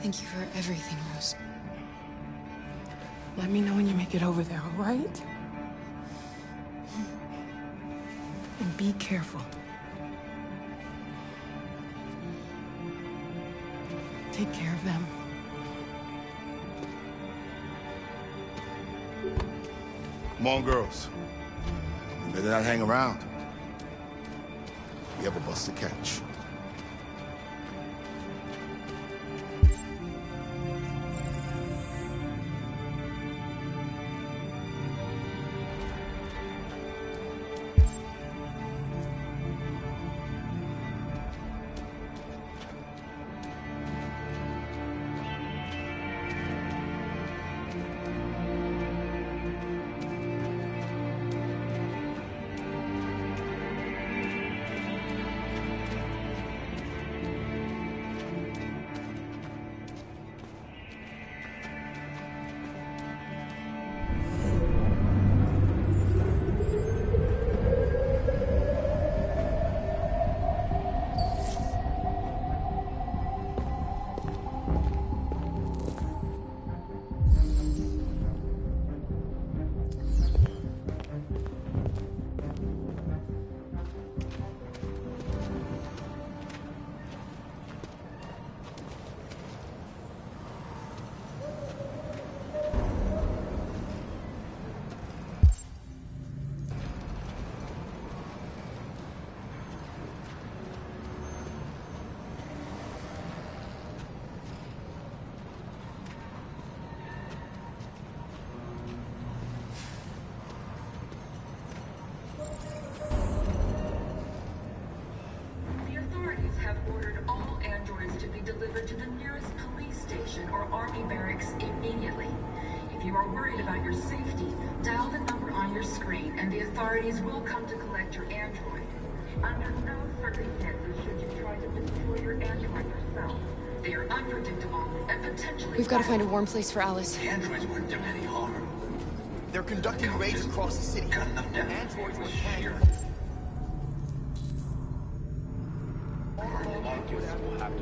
Thank you for everything, Rose. Let me know when you make it over there, all right? And be careful. Take care of them. Come on, girls. You better not hang around. We have a bus to catch. delivered to the nearest police station or army barracks immediately. If you are worried about your safety, dial the number on your screen and the authorities will come to collect your android. Under no circumstances should you try to destroy your android yourself. They are unpredictable and potentially... We've got to find a warm place for Alice. The androids weren't doing any harm. They're conducting raids across the city. Gun them down. Androids were here.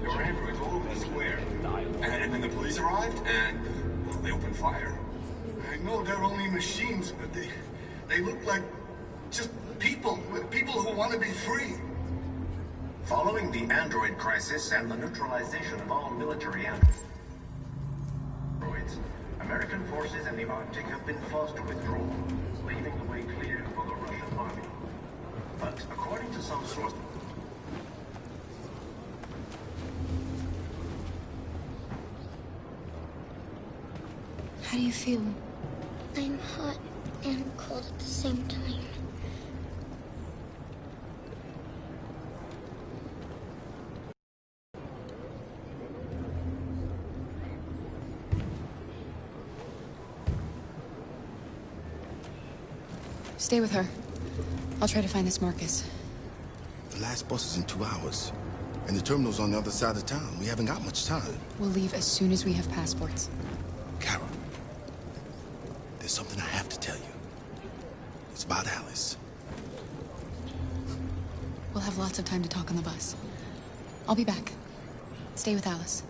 Your androids all over the square. And then the police arrived, and well, they opened fire. I know they're only machines, but they look like just people who want to be free. Following the android crisis and the neutralization of all military androids, American forces in the Arctic have been forced to withdraw, leaving the way clear for the Russian army. But according to some sources, How do you feel? I'm hot and cold at the same time. Stay with her. I'll try to find this Marcus. The last bus is in 2 hours. And the terminal's on the other side of town. We haven't got much time. We'll leave as soon as we have passports. Carol, there's something I have to tell you. It's about Alice. We'll have lots of time to talk on the bus. I'll be back. Stay with Alice.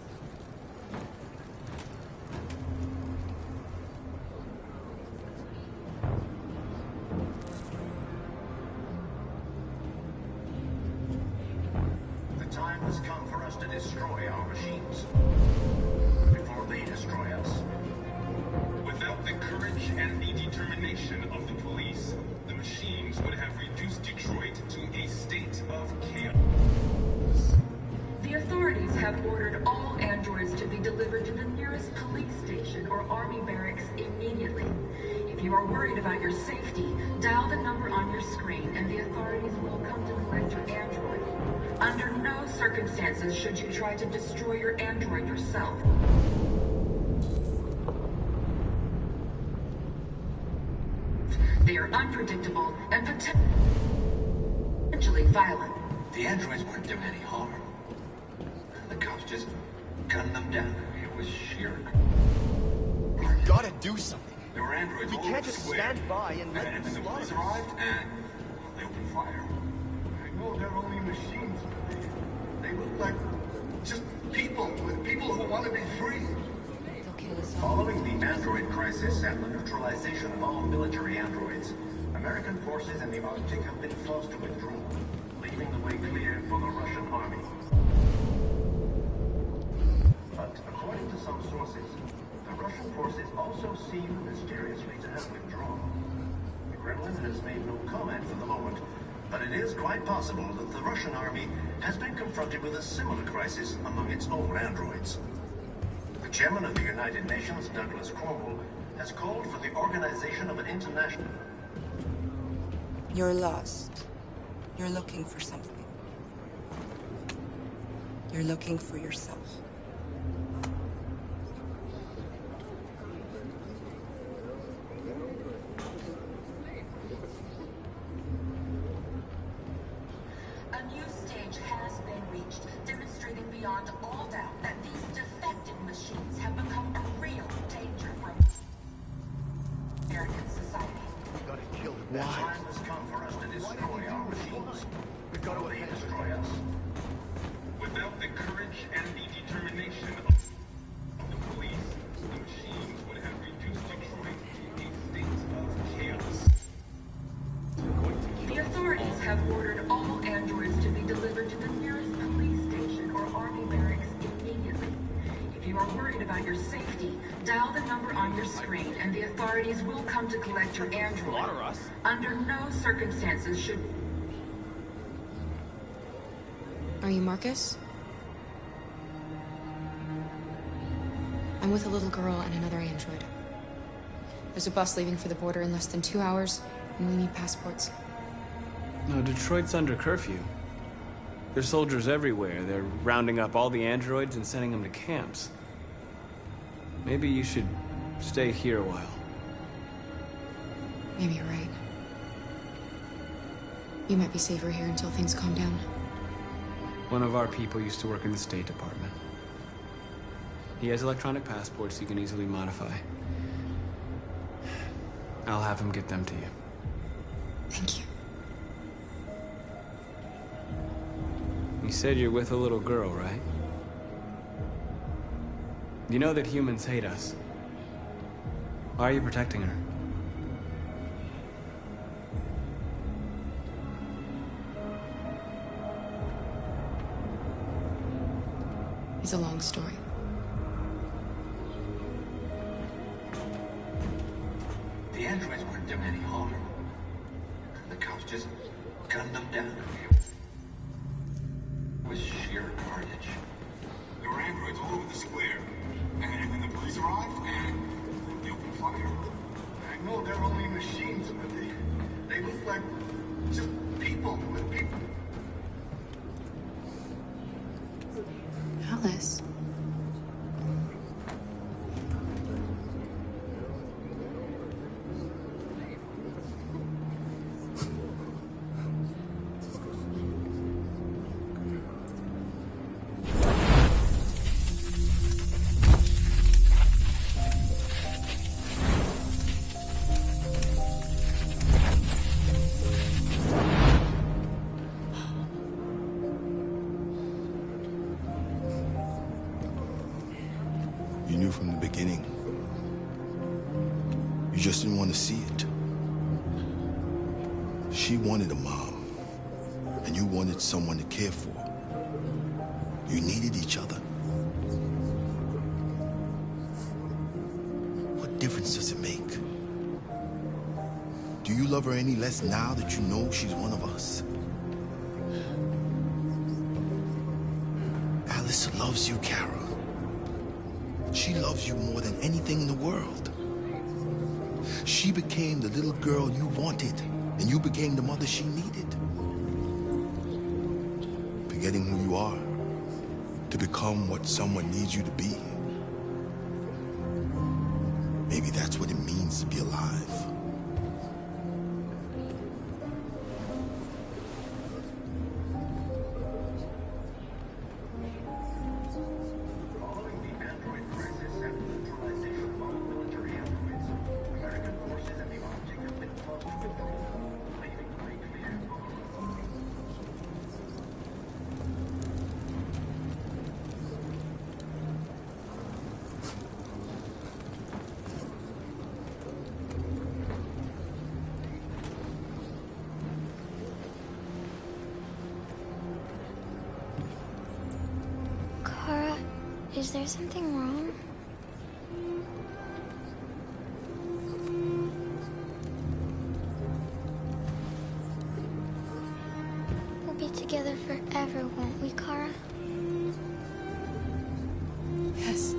has come for us to destroy our machines. Before they destroy us. Without the courage and the determination of the police, the machines would have reduced Detroit to a state of chaos. The authorities have ordered all androids to be delivered to the nearest police station or army barracks immediately. If you are worried about your safety, dial the number on your screen and the authorities will come to collect your android. Under no circumstances should you try to destroy your android yourself. They are unpredictable and potentially violent. The androids weren't doing any harm. The cops just gunned them down. It was sheer... We gotta do something. There were androids We all can't over the just square. stand by and let And them then the police slaughter us. arrived, and they opened fire. I know they're only machines, but they look like just people who want to be free. Following the android crisis and the neutralization of all military androids, American forces in the Arctic have been forced to withdraw, leaving the way clear for the Russian army. But according to some sources, the Russian forces also seem mysteriously to have withdrawn. The Kremlin has made no comment for the moment, but it is quite possible that the Russian army has been confronted with a similar crisis among its own androids. The chairman of the United Nations, Douglas Cromwell, has called for the organization of an international... You're lost. You're looking for something. You're looking for yourself. A new stage has been reached, demonstrating beyond all doubt that these defective machines have become a real danger for American society. We've got to kill them. The time has come for us to destroy our machines. We've got to destroy us. Without the courage and the determination of the police, the machines would have reduced Detroit to a state of chaos. The authorities have ordered all androids to be delivered to the nearest police station or army barracks immediately. If you are worried about your safety, dial the number on your screen and the authorities will come to collect your android. Under no circumstances should... Are you Marcus? I'm with a little girl and another android. There's a bus leaving for the border in less than 2 hours, and we need passports. No, Detroit's under curfew. There's soldiers everywhere. They're rounding up all the androids and sending them to camps. Maybe you should stay here a while. Maybe you're right. You might be safer here until things calm down. One of our people used to work in the State Department. He has electronic passports he can easily modify. I'll have him get them to you. Thank you. You said you're with a little girl, right? You know that humans hate us. Why are you protecting her? It's a long story. The androids weren't doing any harm. The cops just gunned them down. It was sheer carnage. There were androids all over the square. And when the police arrived, man, they opened fire. I know they're only machines, but they look like just people with people. Alice. You knew from the beginning. You just didn't want to see it. She wanted a mom, and you wanted someone to care for. You needed each other. What difference does it make? Do you love her any less now that you know she's one of us? Alice loves you, Kara. She loves you more than anything in the world. She became the little girl you wanted, and you became the mother she needed. Forgetting who you are to become what someone needs you to be. Maybe that's what it means to be alive. Is there something wrong? We'll be together forever, won't we, Kara? Yes.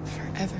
Forever.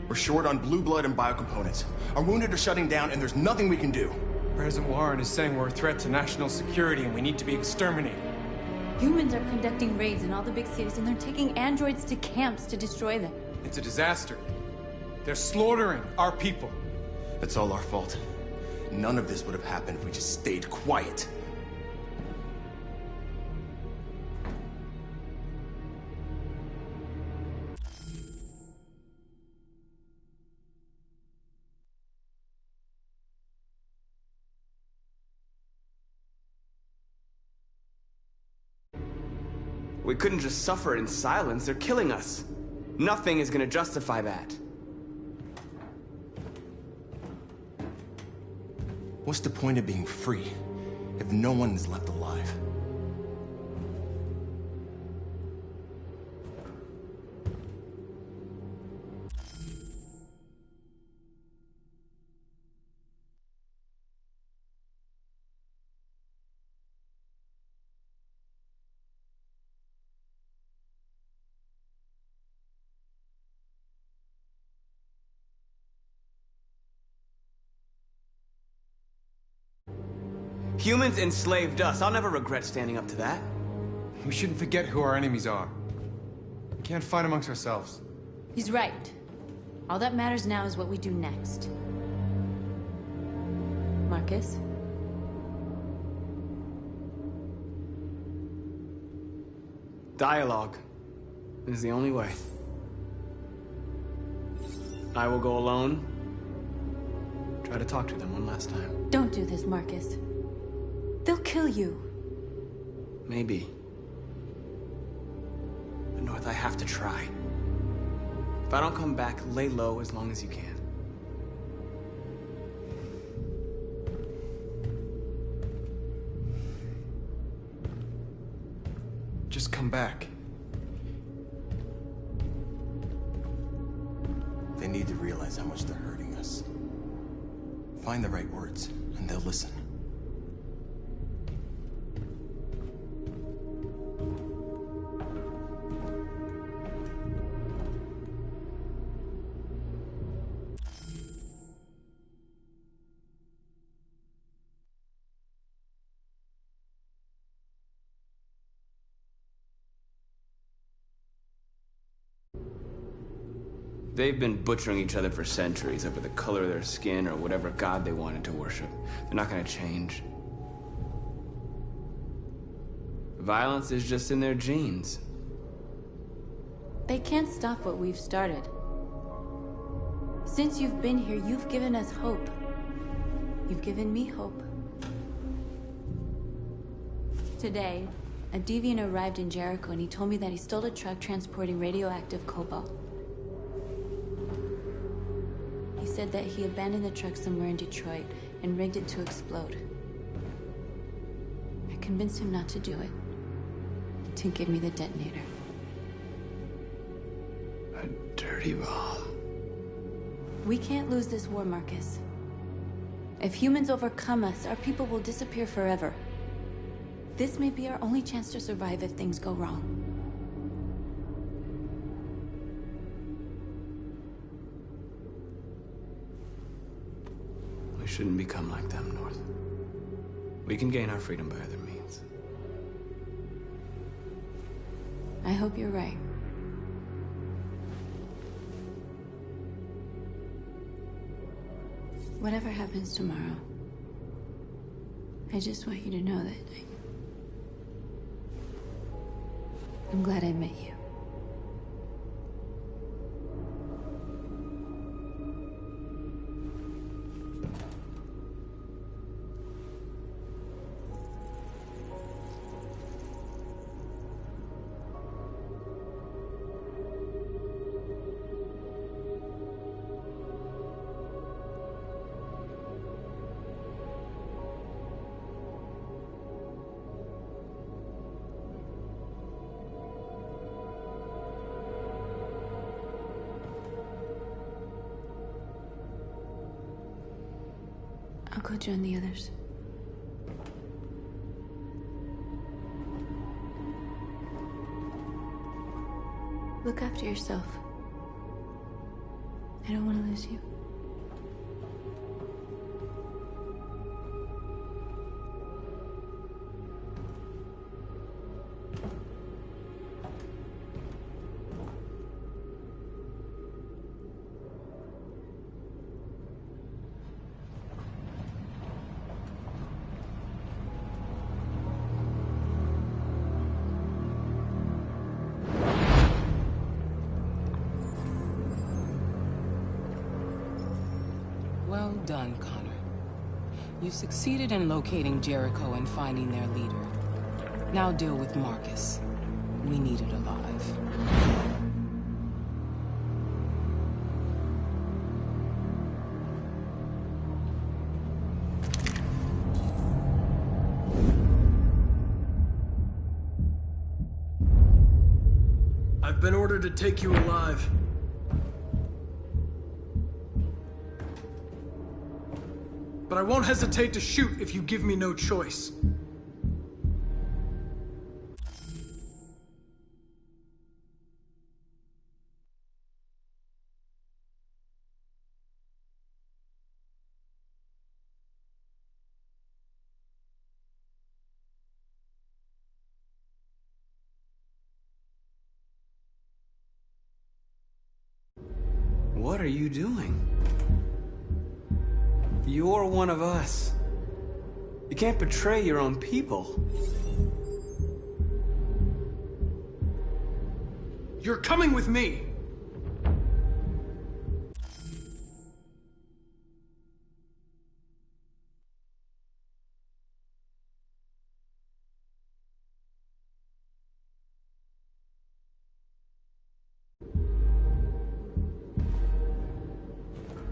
We're short on blue blood and biocomponents. Our wounded are shutting down, and there's nothing we can do. President Warren is saying we're a threat to national security and we need to be exterminated. Humans are conducting raids in all the big cities, and they're taking androids to camps to destroy them. It's a disaster. They're slaughtering our people. It's all our fault. None of this would have happened if we just stayed quiet. We couldn't just suffer in silence. They're killing us. Nothing is gonna justify that. What's the point of being free if no one is left alive? Humans enslaved us. I'll never regret standing up to that. We shouldn't forget who our enemies are. We can't fight amongst ourselves. He's right. All that matters now is what we do next. Marcus? Dialogue is the only way. I will go alone. Try to talk to them one last time. Don't do this, Marcus. They'll kill you. Maybe. But North, I have to try. If I don't come back, lay low as long as you can. Just come back. They need to realize how much they're hurting us. Find the right words, and they'll listen. They've been butchering each other for centuries over the color of their skin or whatever god they wanted to worship. They're not gonna change. Violence is just in their genes. They can't stop what we've started. Since you've been here, you've given us hope. You've given me hope. Today, a deviant arrived in Jericho and he told me that he stole a truck transporting radioactive cobalt. He said that he abandoned the truck somewhere in Detroit and rigged it to explode. I convinced him not to do it, to give me the detonator. A dirty bomb. We can't lose this war, Marcus. If humans overcome us, our people will disappear forever. This may be our only chance to survive if things go wrong. We shouldn't become like them, North. We can gain our freedom by other means. I hope you're right. Whatever happens tomorrow, I just want you to know that I'm glad I met you. I'll go join the others. Look after yourself. I don't want to lose you. Well done, Connor. You succeeded in locating Jericho and finding their leader. Now deal with Marcus. We need it alive. been ordered to take you alive. But I won't hesitate to shoot if you give me no choice. What are you doing? You're one of us. You can't betray your own people. You're coming with me!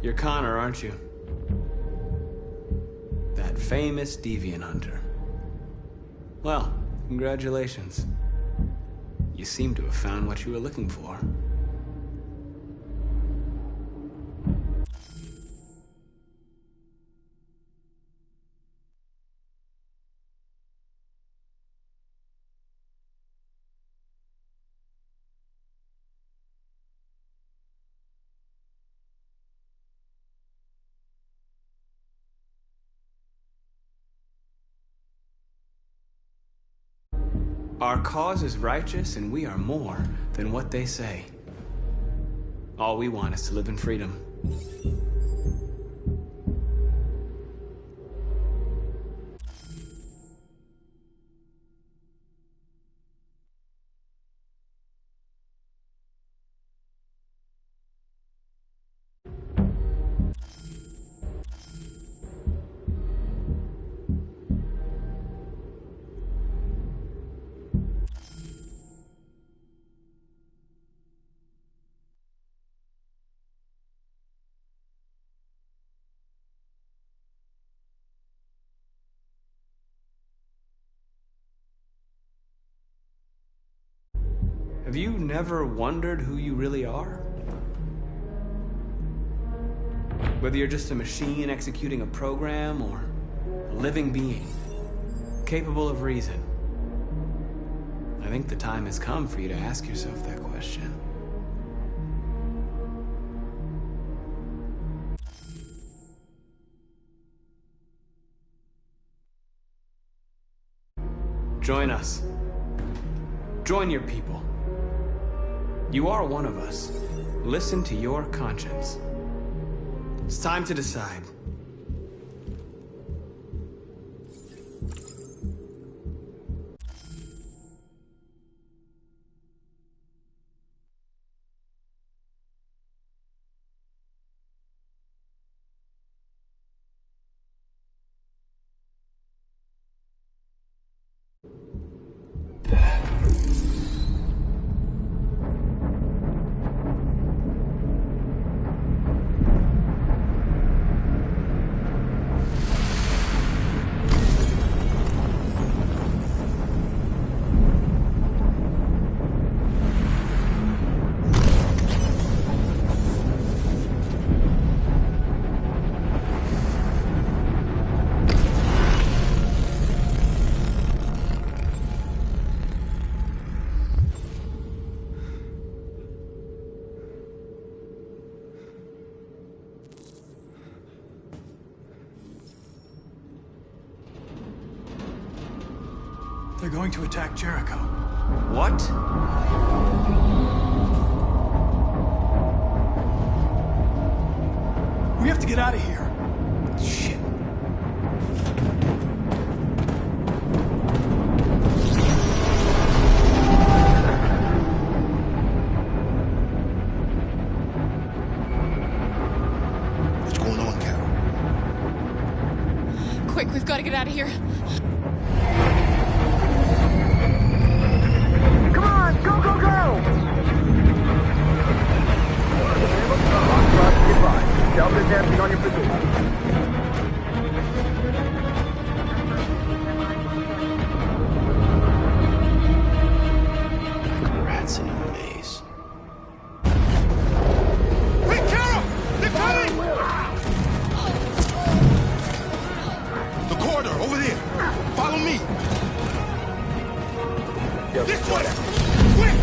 You're Connor, aren't you? That famous deviant hunter. Well, congratulations. You seem to have found what you were looking for. Our cause is righteous, and we are more than what they say. All we want is to live in freedom. Have you never wondered who you really are? Whether you're just a machine executing a program or a living being, capable of reason. I think the time has come for you to ask yourself that question. Join us. Join your people. You are one of us. Listen to your conscience. It's time to decide. They're going to attack Jericho. What? We have to get out of here. Shit. What's going on, Carol? Quick, we've got to get out of here. Come on, go, go, go! Delta advancing on your position. Rats in a maze. This way! Quick!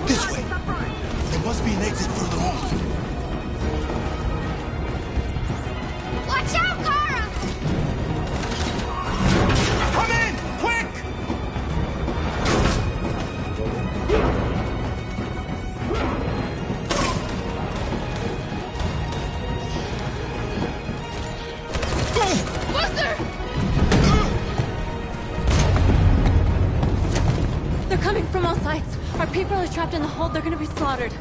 This way! There must be an exit further on. Watch out, Kara! Come in! Quick! Luther! They're coming from all sides. Our people are trapped in the hold. They're gonna be slaughtered.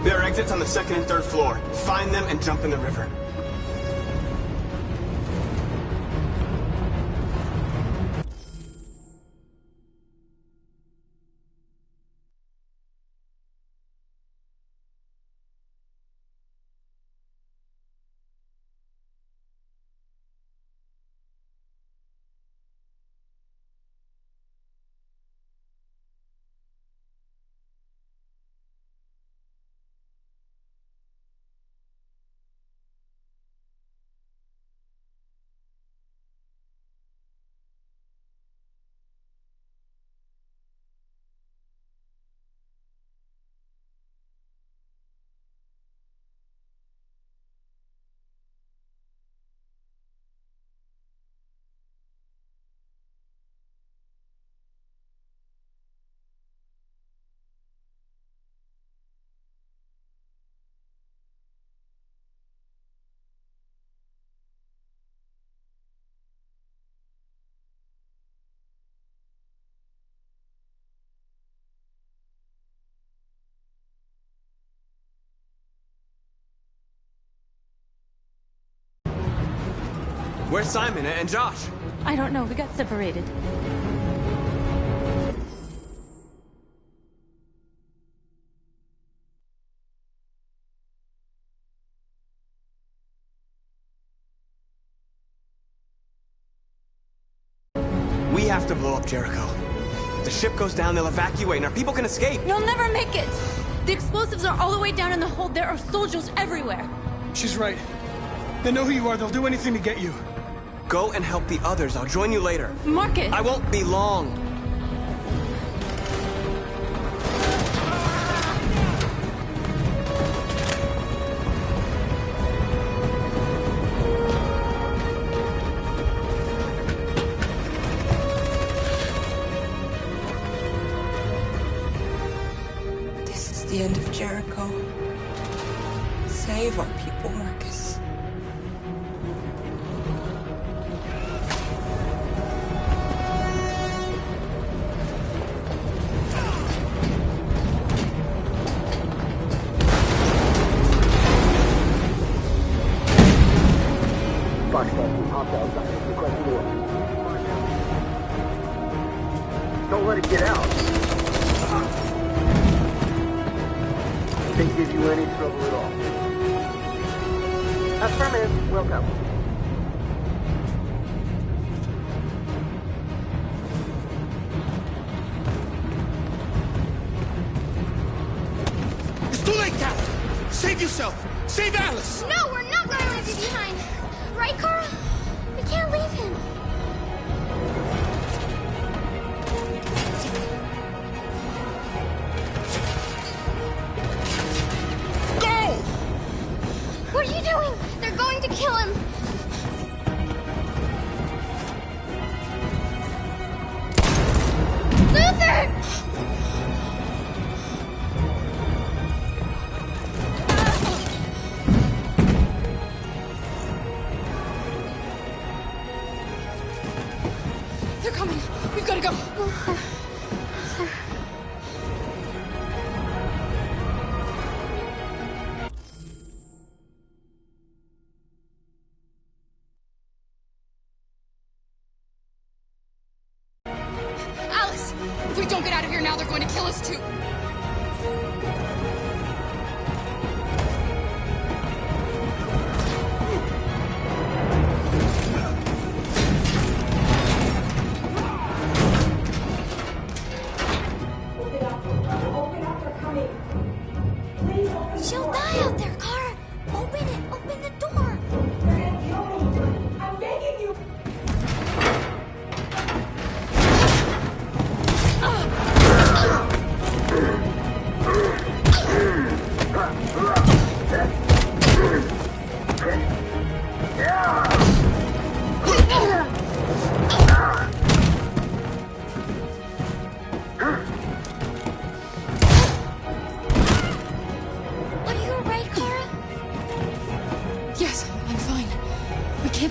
There are exits on the second and third floor. Find them and jump in the river. Where's Simon and Josh? I don't know. We got separated. We have to blow up Jericho. If the ship goes down, they'll evacuate, and our people can escape. You'll never make it! The explosives are all the way down in the hold. There are soldiers everywhere. She's right. They know who you are. They'll do anything to get you. Go and help the others. I'll join you later. Marcus! I won't be long. This is the end of Jericho. Save our people, Marcus. Don't let it get out. Didn't give you any trouble at all. Affirmative. Welcome. It's too late, Cal! Save yourself! Save Alice! No, we're not going to leave you behind. Right, Kara? We can't leave him. Go! What are you doing? They're going to kill him. Luther! They're coming. We've got to go. Alice, if we don't get out of here now, they're going to kill us too.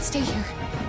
stay here.